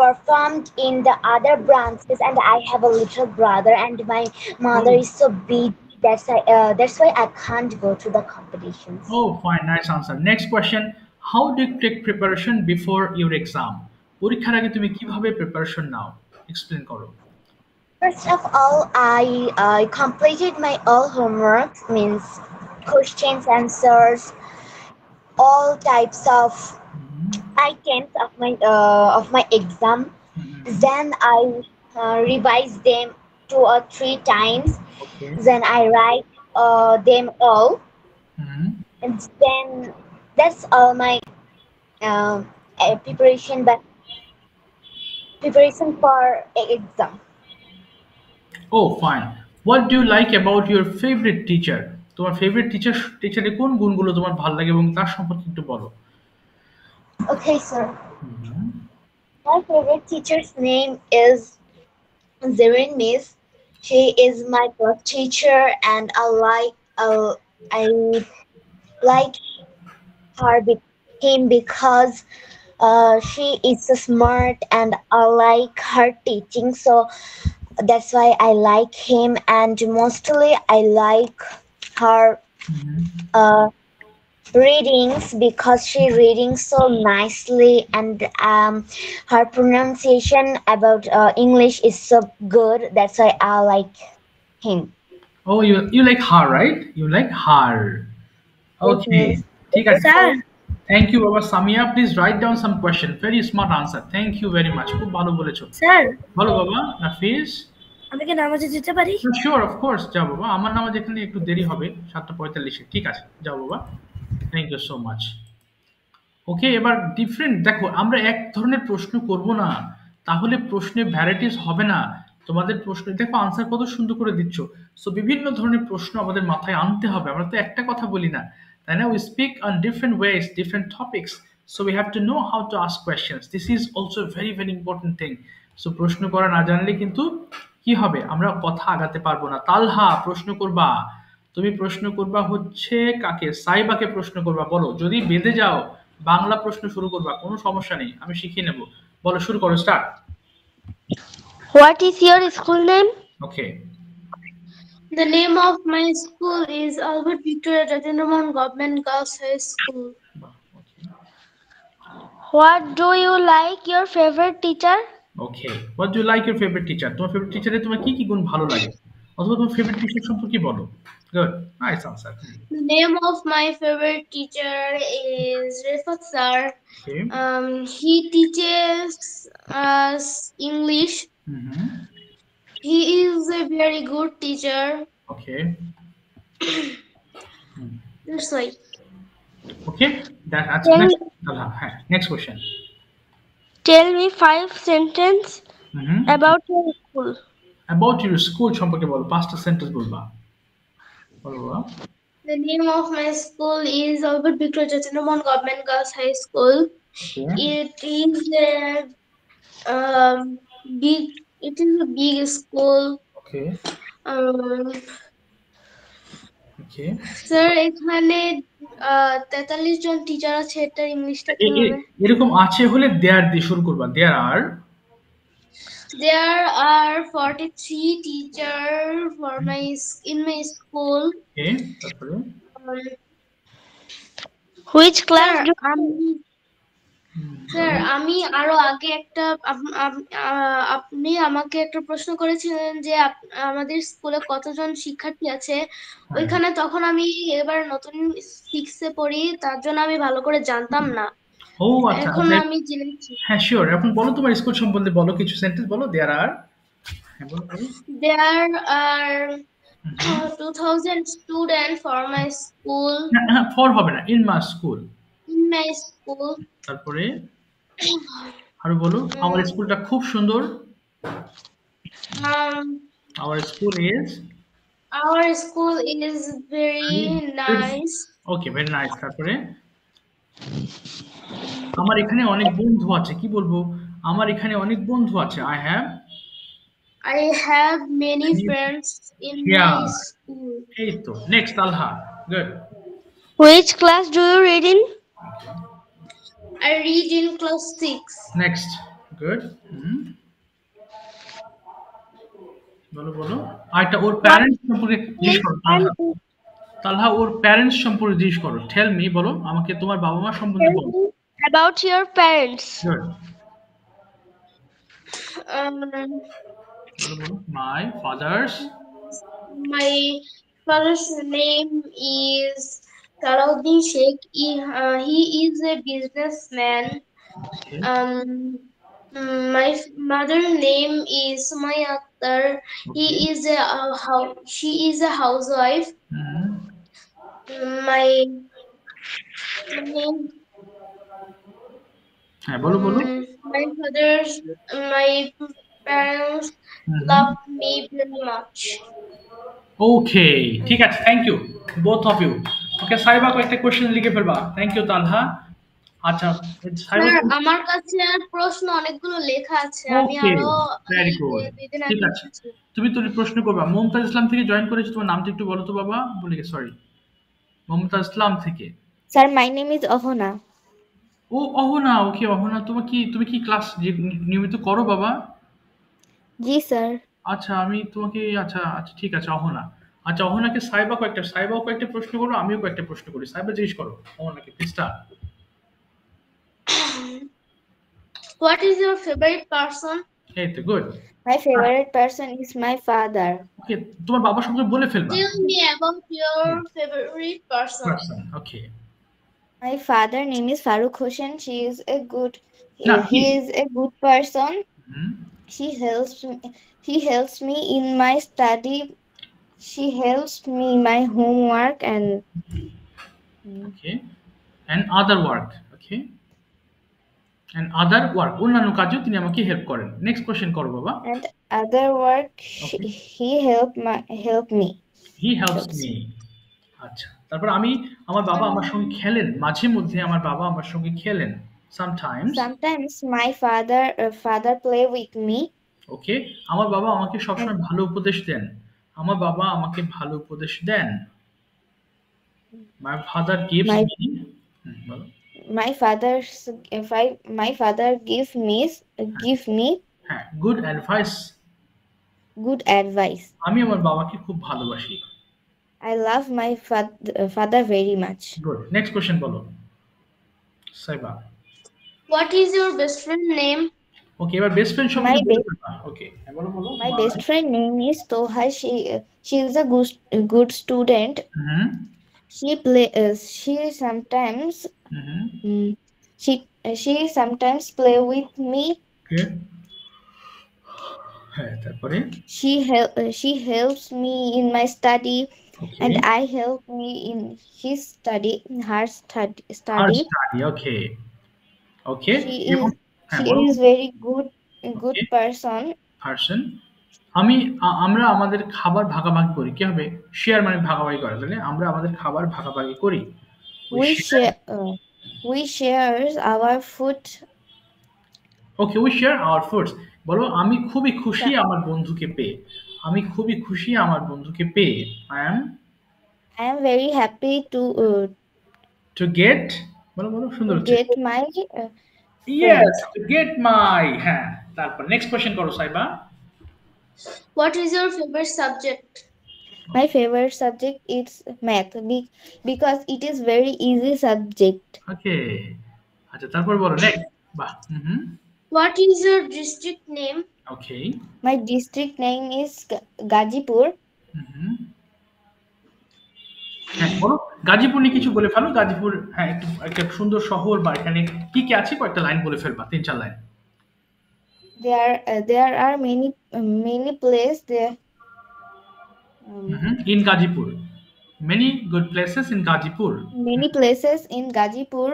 performed in the other branches, and I have a little brother, and my mother
oh,
is so big. That's why I can't go to the competitions.
oh, fine, nice answer. Next question. How do you take preparation before your exam? পরীক্ষার আগে তুমি কিভাবে preparation নাও? Explain করো।
First of all, I completed my all homework, means questions, answers, all types of items of my exam. Then I revise them 2 or 3 times.
Okay.
Then I write them all,
Mhm.
and then that's all my preparation. But preparation for exam.
Oh, fine. What do you like about your favorite teacher? তোমার favourite টিচারের কোন গুণগুলো তোমার ভালো লাগে এবং তার সম্পর্কে একটু বলো।
Okay, sir. My favorite teacher's name is Zerrin Miss. She is my first teacher, and I like him because she is so smart, and I like her teaching. So that's why I like him, and mostly I like her readings because she reading so nicely, and her pronunciation about English is so good. That's why I like him.
Oh, you like her, right? You like her. Okay.
Yes.
ঠিক আছে।
Sir
Thank you, Baba Samia. Please write down some question. Very smart answer. Thank you very much. খুব ভালো বলেছো।
Sir
বলো বাবা, নাফিস।
আমি কি নামাজে যেতে পারি?
শিওর, অফ কোর্স, যাও বাবা। আমার নামাজ এখানে একটু দেরি হবে, 7:45-এ। ঠিক আছে, যাও বাবা। Thank you so much. Okay, এবার ডিফারেন্ট দেখো, আমরা এক ধরনের প্রশ্ন করব না, তাহলে প্রশ্নে ভ্যারাইটিস হবে না। তোমাদের প্রশ্ন দেখো আনসার কত সুন্দর করে দিচ্ছ। সো বিভিন্ন ধরনের প্রশ্ন আমাদের মাথায় আনতে হবে, আমরা তো একটা কথা বলি না, তাই না? We speak on different ways, different topics, so we have to know how to ask questions. This is also very very important thing. So প্রশ্ন করা না জানলে কিন্তু কি হবে, আমরা কথা আগাতে পারবো না। তালহা, প্রশ্ন করবা। তুমি প্রশ্ন করবা হচ্ছে কাকে? সাইবাকে প্রশ্ন করবা। বলো, যদি বেঁধে যাও বাংলা প্রশ্ন শুরু করবা, কোনো সমস্যা নেই, আমি শিখিয়ে নেব। বলো, শুরু করো, start.
What is your school name?
Okay,
The name of my school is Albert Victoria Rajendramohan Government Girls High School.
What do you like your favorite teacher?
Okay, what do like your favourite teacher? তোমার favourite টিচারে তোমার কি কি গুণ ভালো লাগে, অথবা তোমার favourite teacher সম্পর্কে বলো। Good, nice answer.
The name of my favorite teacher is Refat sir.
Okay,
He teaches us English. He is a very good teacher.
Okay,
That's why.
Okay, that আচ্ছা, হ্যাঁ, next question.
Tell me 5 sentences about your school.
About your school সম্পর্কে বলো, 5টা sentence বলবা। বলো বাবা।
The name of my school is Albert Victoria Rajendramohan Government Girls High School. It is big. It is a big school.
Okay, okay,
sir এখানে 43 জন teacher আছে, এটার ইংলিশটা কি হবে?
এরকম আছে হলে দেয়ার দিয়ে শুরু করবা। দেয়ার আর
There are 43 teachers in my school.
ওকে, তারপরে
Which class do
স্যার আমি আরো আগে একটা আপনি আমাকে একটা প্রশ্ন করেছিলেন যে আমাদের স্কুলে কতজন শিক্ষার্থী আছে, ওইখানে তখন আমি এবার নতুন 6-এ পড়ি, তার জন্য আমি ভালো করে জানতাম না।
ও আচ্ছা,
এখন আমি জেনেছি।
হ্যাঁ শিওর। এখন বলো তোমার স্কুল সম্বন্ধে বলো, কিছু সেন্টেন্স বলো। দেয়ার আর, হ্যাঁ বলো।
There are 2000 student for my school.
For হবে না, in my school.
In my school.
তারপরে আরো বলো, আমার স্কুলটা খুব সুন্দর।
Um,
Our school is
our school is very nice.
okay, very nice. তারপরে আমার এখানে অনেক বন্ধু আছে, কি বলবো? আমার এখানে অনেক বন্ধু আছে।
I have many friends in
Yeah.
my school.
এই তো next Talha. Good.
Which class do you read in?
I read in class 6.
Next. Good. বলো বলো। আরেকটা ওর প্যারেন্টস সম্পর্কে জিজ্ঞেস করো তালহা। তালহা ওর প্যারেন্টস সম্পর্কে জিজ্ঞেস করো। টেল মি, বলো আমাকে তোমার বাবা মা সম্পর্কে বলো।
About your parents.
Good.
Um,
বলো বলো। My father's
my father's name is Salahuddin Sheikh. He is a businessman.
okay.
My mother's name is Sumaya Akhtar. She is a housewife. My name.
হ্যাঁ বলো বলো।
My parents love me very much.
Okay, ঠিক আছে, thank you both of you. Okay Saiba কয়েকটা question লিখে ফেলবা। Thank you Talha. আচ্ছা Saiba,
sir আমার কাছে আর প্রশ্ন অনেকগুলো লেখা আছে, আমি
ওকে
আরো
ভেরি গুড,
দুদিন
ঠিক
আগে
আছে
লিখেছি।
তুমি তো প্রশ্ন করবা। মমতাজ ইসলাম থেকে জয়েন করেছো, তোমার নামটা একটু বলো তো বাবা। বলে গে সরি, মমতাজ ইসলাম থেকে।
Sir, my name is Ahona.
ও অহনা, ওকে অহনা, তুমি কি ক্লাস নিয়মিত করো বাবা?
Ji sir.
আচ্ছা আমি তোমাকে আচ্ছা আচ্ছা ঠিক আছে অহনা। আচ্ছা অহনাকে সাইবাও কয়েকটা প্রশ্ন করো, আমিও কয়েকটা প্রশ্ন করি। সাইবা জিজ্ঞেস করো অহনাকে, please start.
What is your favorite person?
এই তো good.
My favorite person is my father.
Okay তোমার বাবার সম্পর্কে বলে ফেলবা।
Tell me about your favorite person.
Okay.
My father name is Farooq Hossain.
No,
he is a good person.
Hmm.
He helps me in my study. She helps me in my homework and
Okay. And other work. Okay. And other work. অন্যান্য কাজেও তিনি আমাকে help করেন। Next question করো বাবা।
and other work he help me.
He helps me. আচ্ছা তারপর আমার বাবা আমার সঙ্গে খেলেন, মাঝে মধ্যে আমার বাবা আমার সঙ্গে খেলেন।
Sometimes my father play with me.
ওকে, আমার বাবা আমাকে সবসময় ভালো উপদেশ দেন। আমার বাবা আমাকে ভালো উপদেশ দেন। My father gives me বলো।
My father give me
হ্যাঁ, good advice. আমি আমার বাবাকে খুব ভালোবাসি।
I love my father very much.
Good. Next question বলো Saiba.
What is your best friend name?
ওকে, এবার বেস্ট ফ্রেন্ড সম্পর্কে বলবা। ওকে বলো বলো।
My best friend name is Toha. She is a good student. She sometimes she sometimes play with me.
Okay. হ্যাঁ তারপরে
She helps me in my study.
Okay.
And I help me in her study.
Her study. Okay. Okay.
She is very good person.
আমরা আমাদের খাবার ভাগাভাগি করি। কি হবে? Share মানে ভাগাভাগি করা, তাহলে আমরা আমাদের খাবার ভাগাভাগি করি।
We share our food.
Okay, we share our foods. বলো আমি খুবই খুশি আমার বন্ধুকে পেয়ে। আমি খুবই খুশি আমার বন্ধুকে পেয়ে।
I am very happy
to get বলো বলো সুন্দর হচ্ছে।
Get my
yes, to get my হ্যাঁ। তারপর নেক্সট কোশ্চেন করো Saiba.
What is your favorite subject?
My favorite subject is math because it is very easy subject.
Okay. আচ্ছা তারপর বলো নেক্সট। বাহ।
What is your district name?
Okay.
My district name is Gazipur.
হ্যাঁ বলো গাজীপুর নিয়ে কিছু বলে ফেলো। গাজীপুর হ্যাঁ একটা সুন্দর শহর, বা এখানে কি কি আছে কয়েকটা লাইন বলে ফেলবা, 3-4 line.
There are many places
In Gazipur. Many good places in Gazipur.
Many places in Gazipur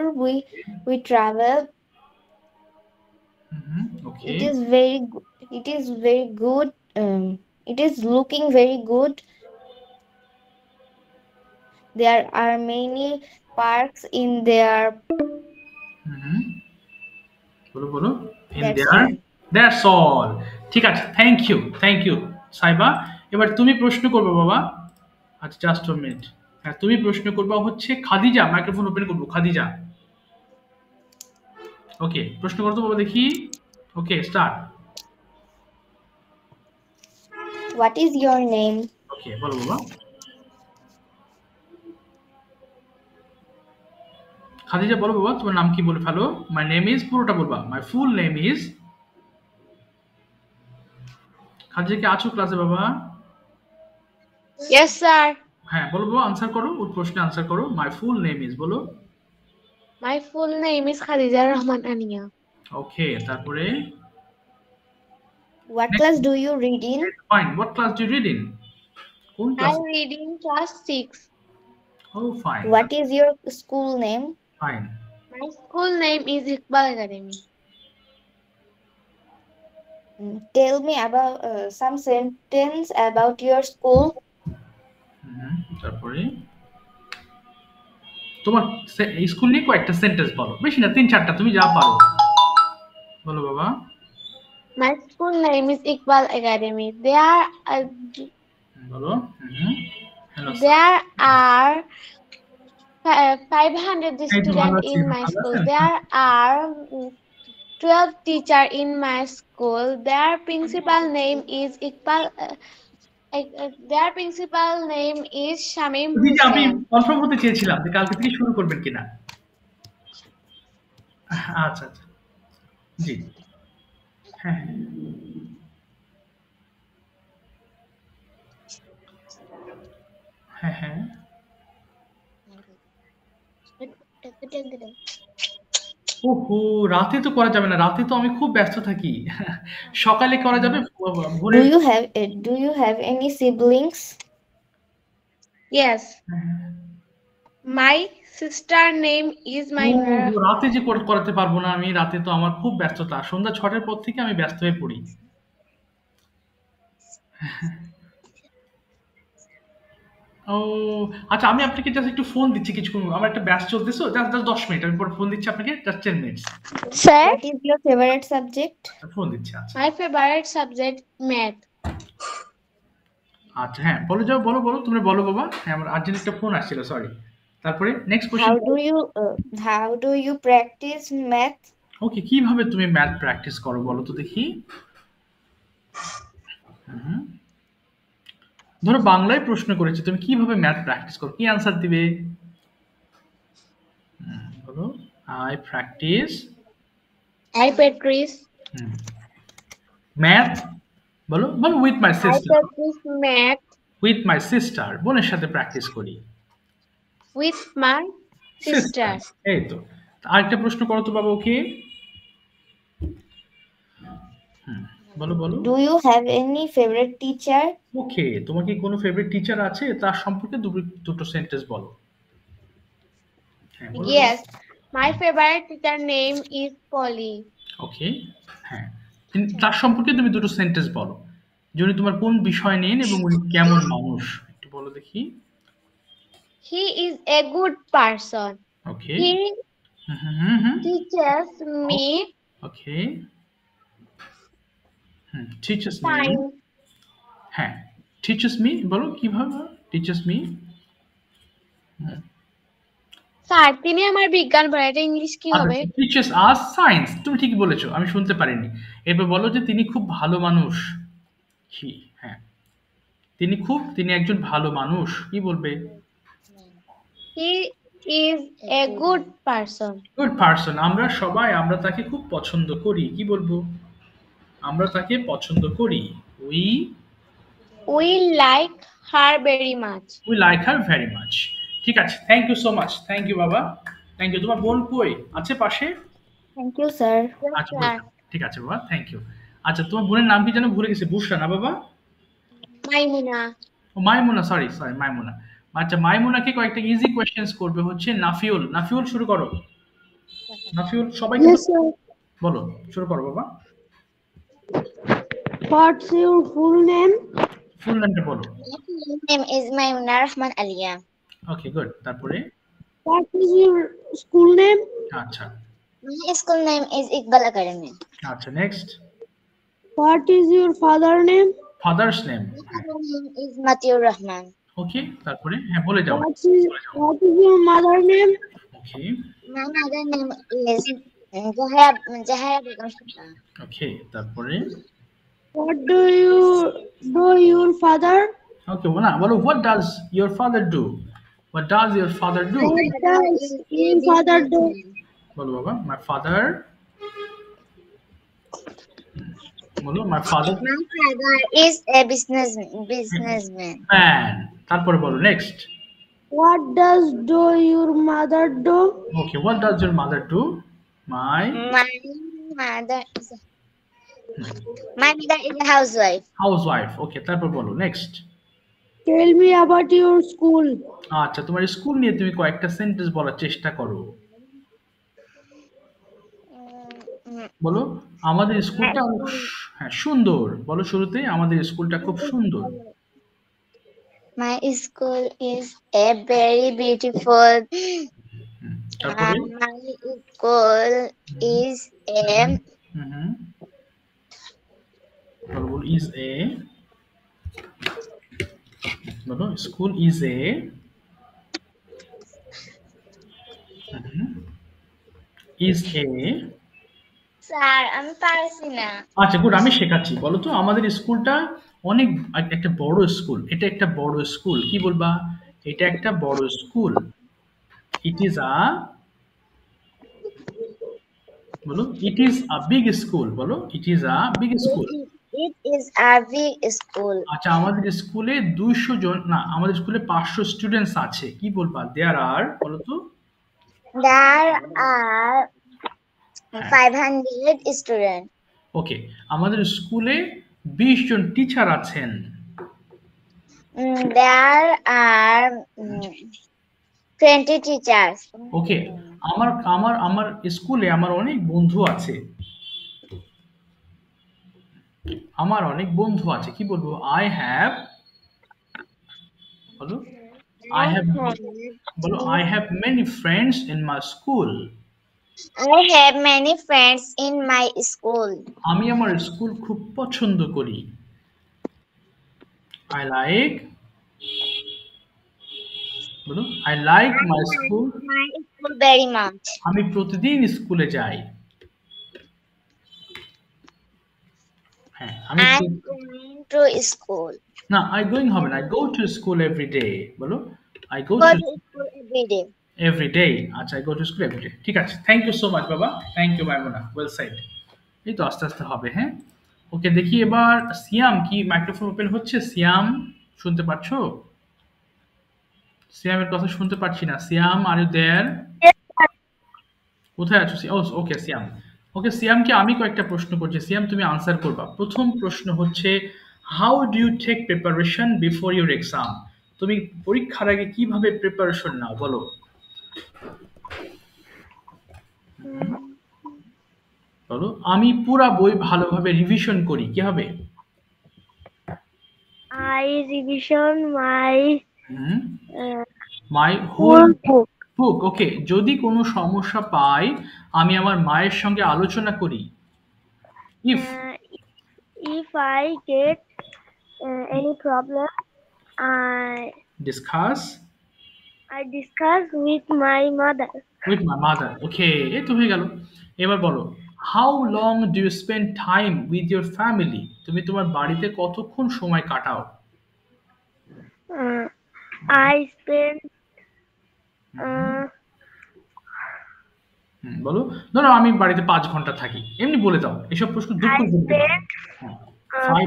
we travel.
Okay.
It is very good. It is looking very good. There are many parks in there.
বলো বলো in
That's
there.
all.
That's all. ঠিক আছে, thank you Saiba. এবার তুমি প্রশ্ন করবে বাবা। আচ্ছা জাস্ট আ মিনিট। হ্যাঁ তুমি প্রশ্ন করবা হচ্ছে খাদিজা, মাইক্রোফোন ওপেন করবো, খাদিজা। ওকে প্রশ্ন করো তো বাবা দেখি। Okay start.
What is your name?
ওকে বলো বাবা। খাদিজা বলো বাবা তোমার নাম কি বলে ফেলো। মাই নেম ইজ, পুরোটা বলবা। মাই ফুল নেম ইজ। খাদিজা কি আছো ক্লাসে বাবা?
Yes, sir.
হ্যাঁ বলো বাবা, আনসার করো, ওর প্রশ্নে আনসার করো। মাই ফুল নেম ইজ বলো।
My full name is Khadija Rahman Ania.
Okay তারপরে
What class do you read in?
Fine, what class do you read in? কোন class?
I read in class 6.
ও fine
What is your school name?
Fine.
My school name is Iqbal Academy.
Tell me about some sentence about your school.
তারপরে তোমার school নিয়ে কয়েকটা sentence বলো, বেশি না 3-4টা, তুমি যা পারো বলো বাবা।
My school name is Iqbal Academy. There
বলো। Hello
there are 500 students in my school. There are 12 teachers in my school. Their principal name is Iqbal. Their principal name is Shamim
আমি
Hussain.
কনফার্ম হতে চেয়েছিলাম যে কালকে থেকে শুরু করবেন কিনা। আচ্ছা আচ্ছা জি হ্যাঁ হ্যাঁ হ্যাঁ। ওহো রাতে তো করা যাবে না, রাতে তো আমি খুব ব্যস্ত থাকি। সকালে করা যাবে ভোরে।
Do you have any siblings?
Yes. My sister name is my
রাতে যে করাতে পারবো না আমি, রাতে তো আমার খুব ব্যস্ততা, সন্ধ্যা 6টার পর থেকে আমি ব্যস্ত হয়ে পড়ি। ও আচ্ছা আমি আপনাকে জাস্ট একটু ফোন দিচ্ছি কিছুক্ষণ, আমার একটা ব্যাচ চলতেছে, জাস্ট 10 মিনিট, আমি পরে ফোন দিচ্ছি আপনাকে, just 10 minutes.
Sir,
What is your favorite subject?
Phone দিচ্ছি। আচ্ছা
my favorite subject math.
আচ্ছা হ্যাঁ বলো যাও, বলো বলো তুমি বলো বাবা। হ্যাঁ আমার আর্জেন্ট একটা ফোন আসছিল, সরি। তারপরে next question.
How do you practice math?
ওকে কিভাবে তুমি ম্যাথ প্র্যাকটিস করো বলো তো দেখি। ধরো বাংলায় প্রশ্ন করেছে, তুমি কিভাবে ম্যাথ প্র্যাকটিস করো, কি আনসার দিবে বলো। আই প্র্যাকটিস ম্যাথ বলো বলো with my
I
sister.
practice math
with my sister, বোনের সাথে প্র্যাকটিস করি।
with my sister.
এই তো। আরেকটা প্রশ্ন করো তো বাবা ওকে। বলো বলো।
Do you have any favorite teacher?
ওকে তোমার কি কোনো ফেভারিট টিচার আছে, তার সম্পর্কে দুটো সেন্টেন্স বলো। হ্যাঁ বলো।
Yes, my favorite teacher name is Polly.
ওকে হ্যাঁ তার সম্পর্কে তুমি দুটো সেন্টেন্স বলো, যে উনি তোমার কোন বিষয় নেন এবং উনি কেমন মানুষ, একটু বলো দেখি।
He is a good person.
Okay
He teaches me
okay teachers me.
science.
হ্যাঁ টিচার্স মি বলো কিভাবে টিচার্স মি।
স্যার তিনি আমার বিজ্ঞান পড়ায়, এটা ইংলিশ কি হবে?
টিচার্স আস সায়েন্স, তুমি ঠিকই বলেছো, আমি শুনতে পারিনি। এরপর বলো যে তিনি খুব ভালো মানুষ। হ্যাঁ তিনি একজন ভালো মানুষ, কি বলবে?
He is a good person.
Good person, আমরা তাকে খুব পছন্দ করি, কি বলবো? আমরা তাকে পছন্দ করি।
We like her very much.
We like her very much. ঠিক আছে, thank you so much, thank you বাবা, থ্যাংক ইউ। তোমার বোন কই আছে পাশে?
Thank you, sir.
আচ্ছা ঠিক আছে বাবা, থ্যাংক ইউ। আচ্ছা তোমার বোনের নাম কি যেন ভুলে গেছি, বুশরা না বাবা?
মাইমুনা।
মাইমুনা, সরি মাইমুনা। আচ্ছা, মাইমুনাকে কয়েকটা ইজি কোয়েশ্চেন্স করবে হচ্ছে নাফিউল। নাফিউল শুরু করো। নাফিউল সবাইকে
Yes, sir.
বলো, শুরু করো বাবা।
What's your full name?
ফুল নেমটা বলো।
My name is Maimuna Rahman Alia.
Okay, good. তারপরে
What is your school name?
আচ্ছা
My school name is Iqbal Academy.
আচ্ছা, next.
What is your father name?
Father's name.
My father name is Matiur Rahman.
ওকে, তারপরে হ্যাঁ বলে যাও।
What is your mother name?
Okay
My mother name is Jahara Begum Sultan.
ওকে, তারপরে
What do your father?
ওকে না, বলো what does your father do. What does your father do.
What does your father do?
বলো বাবা। My father, বলো my father
My father is a businessman.
Man. তারপরে বলো next.
What does your mother do?
Okay, what does your mother do. My
My mother is a housewife.
Housewife. Okay, তারপর বলো next.
Tell me about your school.
আচ্ছা, তোমার school নিয়ে তুমি কয়েকটা sentence বলার চেষ্টা করো। বলো আমাদের স্কুলটা হ্যাঁ সুন্দর। বলো শুরুতে, আমাদের স্কুলটা খুব সুন্দর।
My school is a very beautiful.
তারপরে
My school is a
বলো ইজ এ, বলো school is a is a.
Sir আমি পারছি না।
আচ্ছা গুড, আমি শেখাচ্ছি। বলো তো আমাদের স্কুলটা অনেক একটা বড় স্কুল। এটা একটা বড় স্কুল। কি বলবা? এটা একটা বড় স্কুল। ইট ইজ আ, বলো it is a big school. বলো it is a big school.
It is a big school.
আচ্ছা, আমাদের স্কুলে 200 জন না, আমাদের স্কুলে 500 স্টুডেন্টস আছে। কি বলবা? দেয়ার আর, বলো তো।
There are 500 students.
ওকে, আমাদের স্কুলে 20 জন টিচার আছেন।
There are 20 teachers.
ওকে, আমার আমার আমার স্কুলে আমার অনেক বন্ধু আছে। আমার অনেক বন্ধু আছে। কি বলবো? আই হ্যাভ, বলো আই হ্যাভ, বলো I have many friends in my school.
I have many friends in my school.
আমি আমার স্কুল খুব পছন্দ করি। আই লাইক, বলো I like my school.
My school very much.
আমি প্রতিদিন স্কুলে যাই। হ্যাঁ, আমি
I'm going to school.
না, আই গোয়িং হবে না, I go to school every day. বলো I go
Go
to
to school every day.
Every day. আচ্ছা, I go to school every day. ঠিক আছে, থ্যাংক ইউ সো মাচ বাবা। Thank you Maimuna, well said. এই তো আস্তে আস্তে হবে। হ্যাঁ, ওকে, দেখি এবার সিয়াম কি মাইক্রোফোন ওপেন হচ্ছে? সিয়াম শুনতে পাচ্ছো? সিয়ামের কথা শুনতে পাচ্ছি না। সিয়াম, আর ইউ দেয়ার? কোথায় আছো? ওকে সিয়াম। ওকে সিয়ামকে আমি কয়েকটা প্রশ্ন করছি। সিয়াম তুমি আনসার করবা। প্রথম প্রশ্ন হচ্ছে, how do you take preparation before your exam? তুমি পরীক্ষার আগে কিভাবে প্রিপারেশন নাও? বলো। বলো আমি পুরা বই ভালোভাবে রিভিশন করি। কি হবে?
I revision my
my whole book. Okay, যদি কোনো সমস্যা পাই আমি আমার মায়ের সঙ্গে আলোচনা করি।
if I get any problem,
discuss
with my mother.
With my mother. Okay, এই তো হয়ে গেল। এবার বলো, how long do you spend time with your family? তুমি তোমার বাড়িতে কতক্ষণ সময় কাটাও?
I spend
বলো, ধরো আমি বাড়িতে 5 ঘন্টা থাকি, এমনি বলে দাও। এসব প্রশ্ন দুঃখ
I spend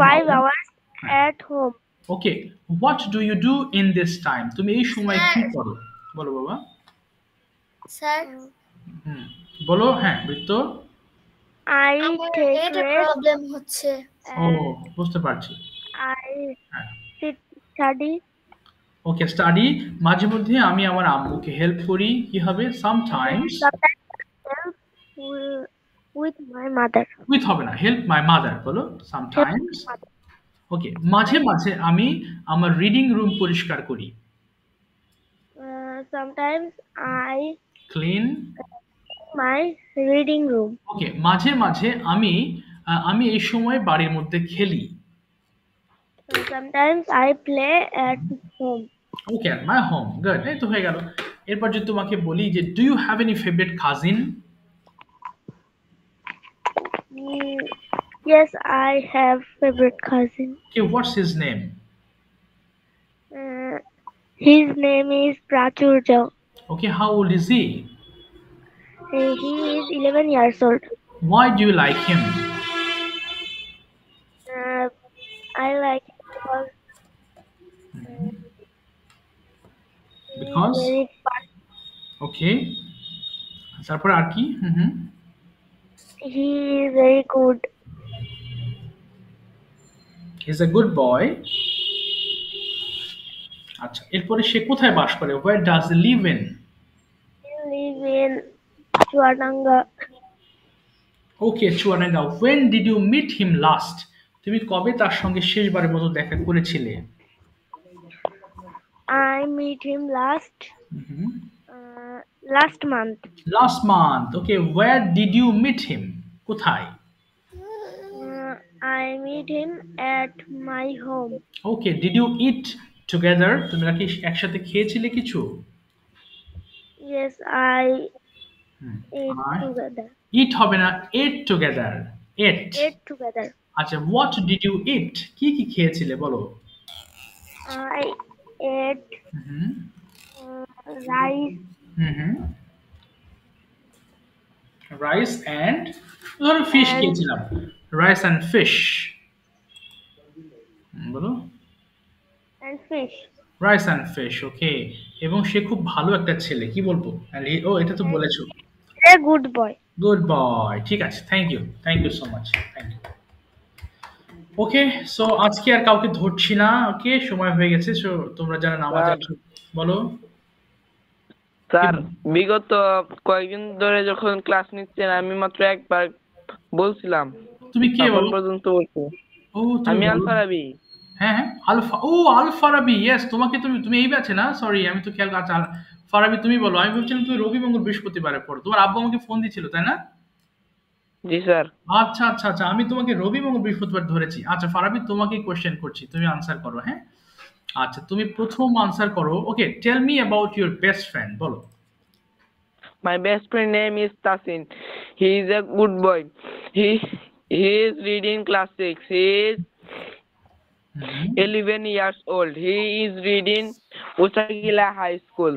5 hours at home.
Okay, what do you do in this time? তুমি এই সময় কি করো? বলো বাবা।
স্যার,
বলো। হ্যাঁ বৃত্ত।
I take
এটা
rest.
প্রবলেম হচ্ছে।
ও বুঝতে পারছি।
I sit
study.
Okay, study. মাঝে মধ্যে আমি আমার আম্মুকে হেল্প করি, কি হবে? Sometimes.
Sometimes I help with my mother.
With হবে না, হেল্প মাই মাদার বলো,
Help
সামটাইমস।
my mother.
ওকে, মাঝে মাঝে আমি আমার রিডিং রুম পরিষ্কার করি,
Sometimes I
clean.
my reading room.
ওকে, মাঝে মাঝে আমি এই সময় বাড়ির মধ্যে খেলি,
Sometimes I play at home.
Okay, at my home. Good, এই তো হয়ে গেল। এরপর যদি তোমাকে বলি যে do you have any favourite cousin?
Yes, I have favorite cousin.
Okay, what's his name?
His name is Prachurja.
Okay, how old is he?
He is 11 years old.
Why do you like him?
I like him because
Because?
he is very fun.
ওকে, তারপর আর কি?
He is very good.
He is a good boy. আচ্ছা, এরপরে সে কোথায় বাস করে? Where does he live in?
He lives in Chuananga.
Okay, Chuadanga. When did you meet him last? তুমি কবে তার সঙ্গে শেষবারের মতো দেখা করেছিলে?
I meet him last month.
Last month. Okay, where did you meet him? কোথায়?
I meet him at my home.
Okay, did you eat together? তোমরা কি একসাথে খেয়েছিলে কিছু?
Yes, I ate
R
together.
eat হবে না, ate together. Ate.
Ate together.
আচ্ছা, what did you eat? কি কি খেয়েছিলে বলো?
I ate rice.
Rice and, ধরো ফিশ
And-
খেয়েছিলাম, রাইস অ্যান্ড ফিশ বলো,
and fish.
Rice and fish. Okay, এবং সে খুব ভালো একটা ছেলে, কি বলবো? ও, এটা তো বলেছো।
A good boy.
Good boy, ঠিক আছে, thank you so much, thank you. Okay, so আজকে আর কাউকে ধরছি না। ওকে, সময় হয়ে গেছে। সো তোমরা যারা নামাজ
স্যার।
আছো বলো।
স্যার, বিগত কয়েকদিন ধরে যখন ক্লাস নিচ্ছেন আমি মাত্র একবার বলছিলাম,
তুমি কে
এখন
বলো?
পর্যন্ত বলছি।
ও, তুমি
আমি
বলো।
আল ফারাবি।
হ্যাঁ, আল ফারাবি। ইয়েস, তোমাকে তুমি এই ব্যাচে না? সরি, আমি তো খেয়াল। আচ্ছা, ফারাবি তুমি বলো। আমি ভাবছিলাম তুমি রবি, মঙ্গল, বৃহস্পতিবারে পড়ো। তোমার আব্বু আমাকে ফোন দিছিল, তাই না?
জি স্যার।
আচ্ছা আচ্ছা আচ্ছা, আমি তোমাকে রবি, মঙ্গল, বৃহস্পতিবার ধরেছি। আচ্ছা ফারাবি, তোমাকে কোশ্চেন করছি, তুমি আনসার করো। হ্যাঁ, আচ্ছা, তুমি প্রথম আনসার করো। Okay, tell me about your best friend, বলো।
My best friend name is Tasin. He is a good boy. He is reading class 6. He is 11 years old. He is reading Usagila High School.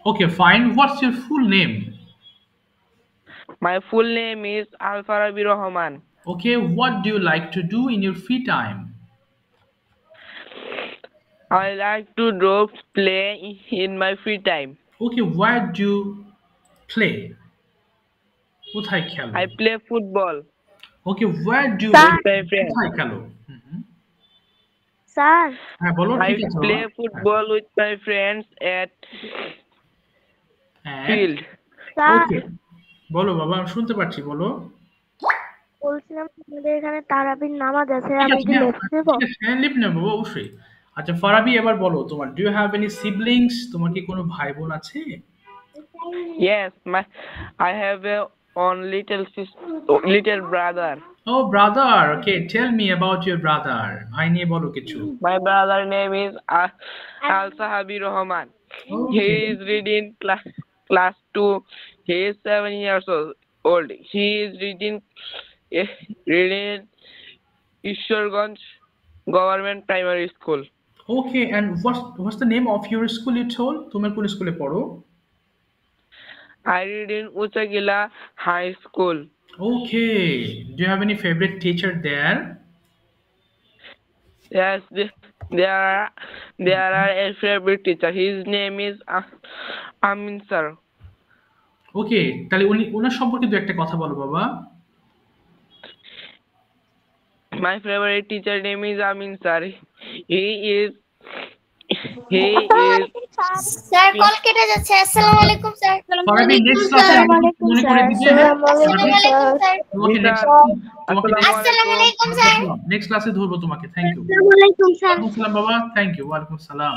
Okay, fine. What's your full name?
My full name is Al Farabi Rahman.
Okay, what do you like to do in your free time?
I like to draw, play in my free time.
Okay, where do play? কোথায় খেলো?
I play football
okay, where do
Sir.
with my friends.
কোথায় খেলো?
Sir,
হ্যাঁ বলো,
I
ঠিক আছে।
play football with my friends at
হ্যাঁ,
field.
sir,
ওকে, বলো বাবা, আমি শুনতে পাচ্ছি, বলো।
বলছিলাম আমাদের এখানে তারাবির নামাজ আছে,
ঠিক
আমি
আছে,
কি
হ্যাঁ,
লিখতে দেবো?
ঠিক আছে, হ্যাঁ, লিপ নেবো অবশ্যই। আচ্ছা ফারাবি, এবার বলো, তোমার do you have any siblings? তোমার কি কোনো ভাই বোন আছে?
Yes, I have a one little brother.
Oh, brother. Okay, tell me about your brother. ভাই নিয়ে বলো কিছু।
My brother name is Al Sahabi Rahman. He is reading class 2. He is 7 years old. He is reading Ishwarganj Government Primary School.
Okay, and what's the name of your school you told? তুমি কোন স্কুলে পড়ো?
I read in Uchagila High School.
Okay, do you have any favourite teacher there?
Yes, there are a favorite teacher. His name is Amin sir.
ওকে, তাহলে ওনার সম্পর্কে দু একটা কথা বলো বাবা।
My favorite teacher name is Amin sir. He is
sir call কেটে যাচ্ছে। আসসালামু আলাইকুম স্যার।
ফারাবি নেক্সট ক্লাসে মনে করে দিবে হ্যাঁ
আসসালামু আলাইকুম স্যার।
তোমাকে
আসসালামু আলাইকুম স্যার।
নেক্সট ক্লাসে ধরবো তোমাকে। Thank you.
আসসালামু আলাইকুম স্যার।
ওয়ালাইকুম সালাম বাবা, থ্যাংক ইউ। ওয়ালাইকুম সালাম।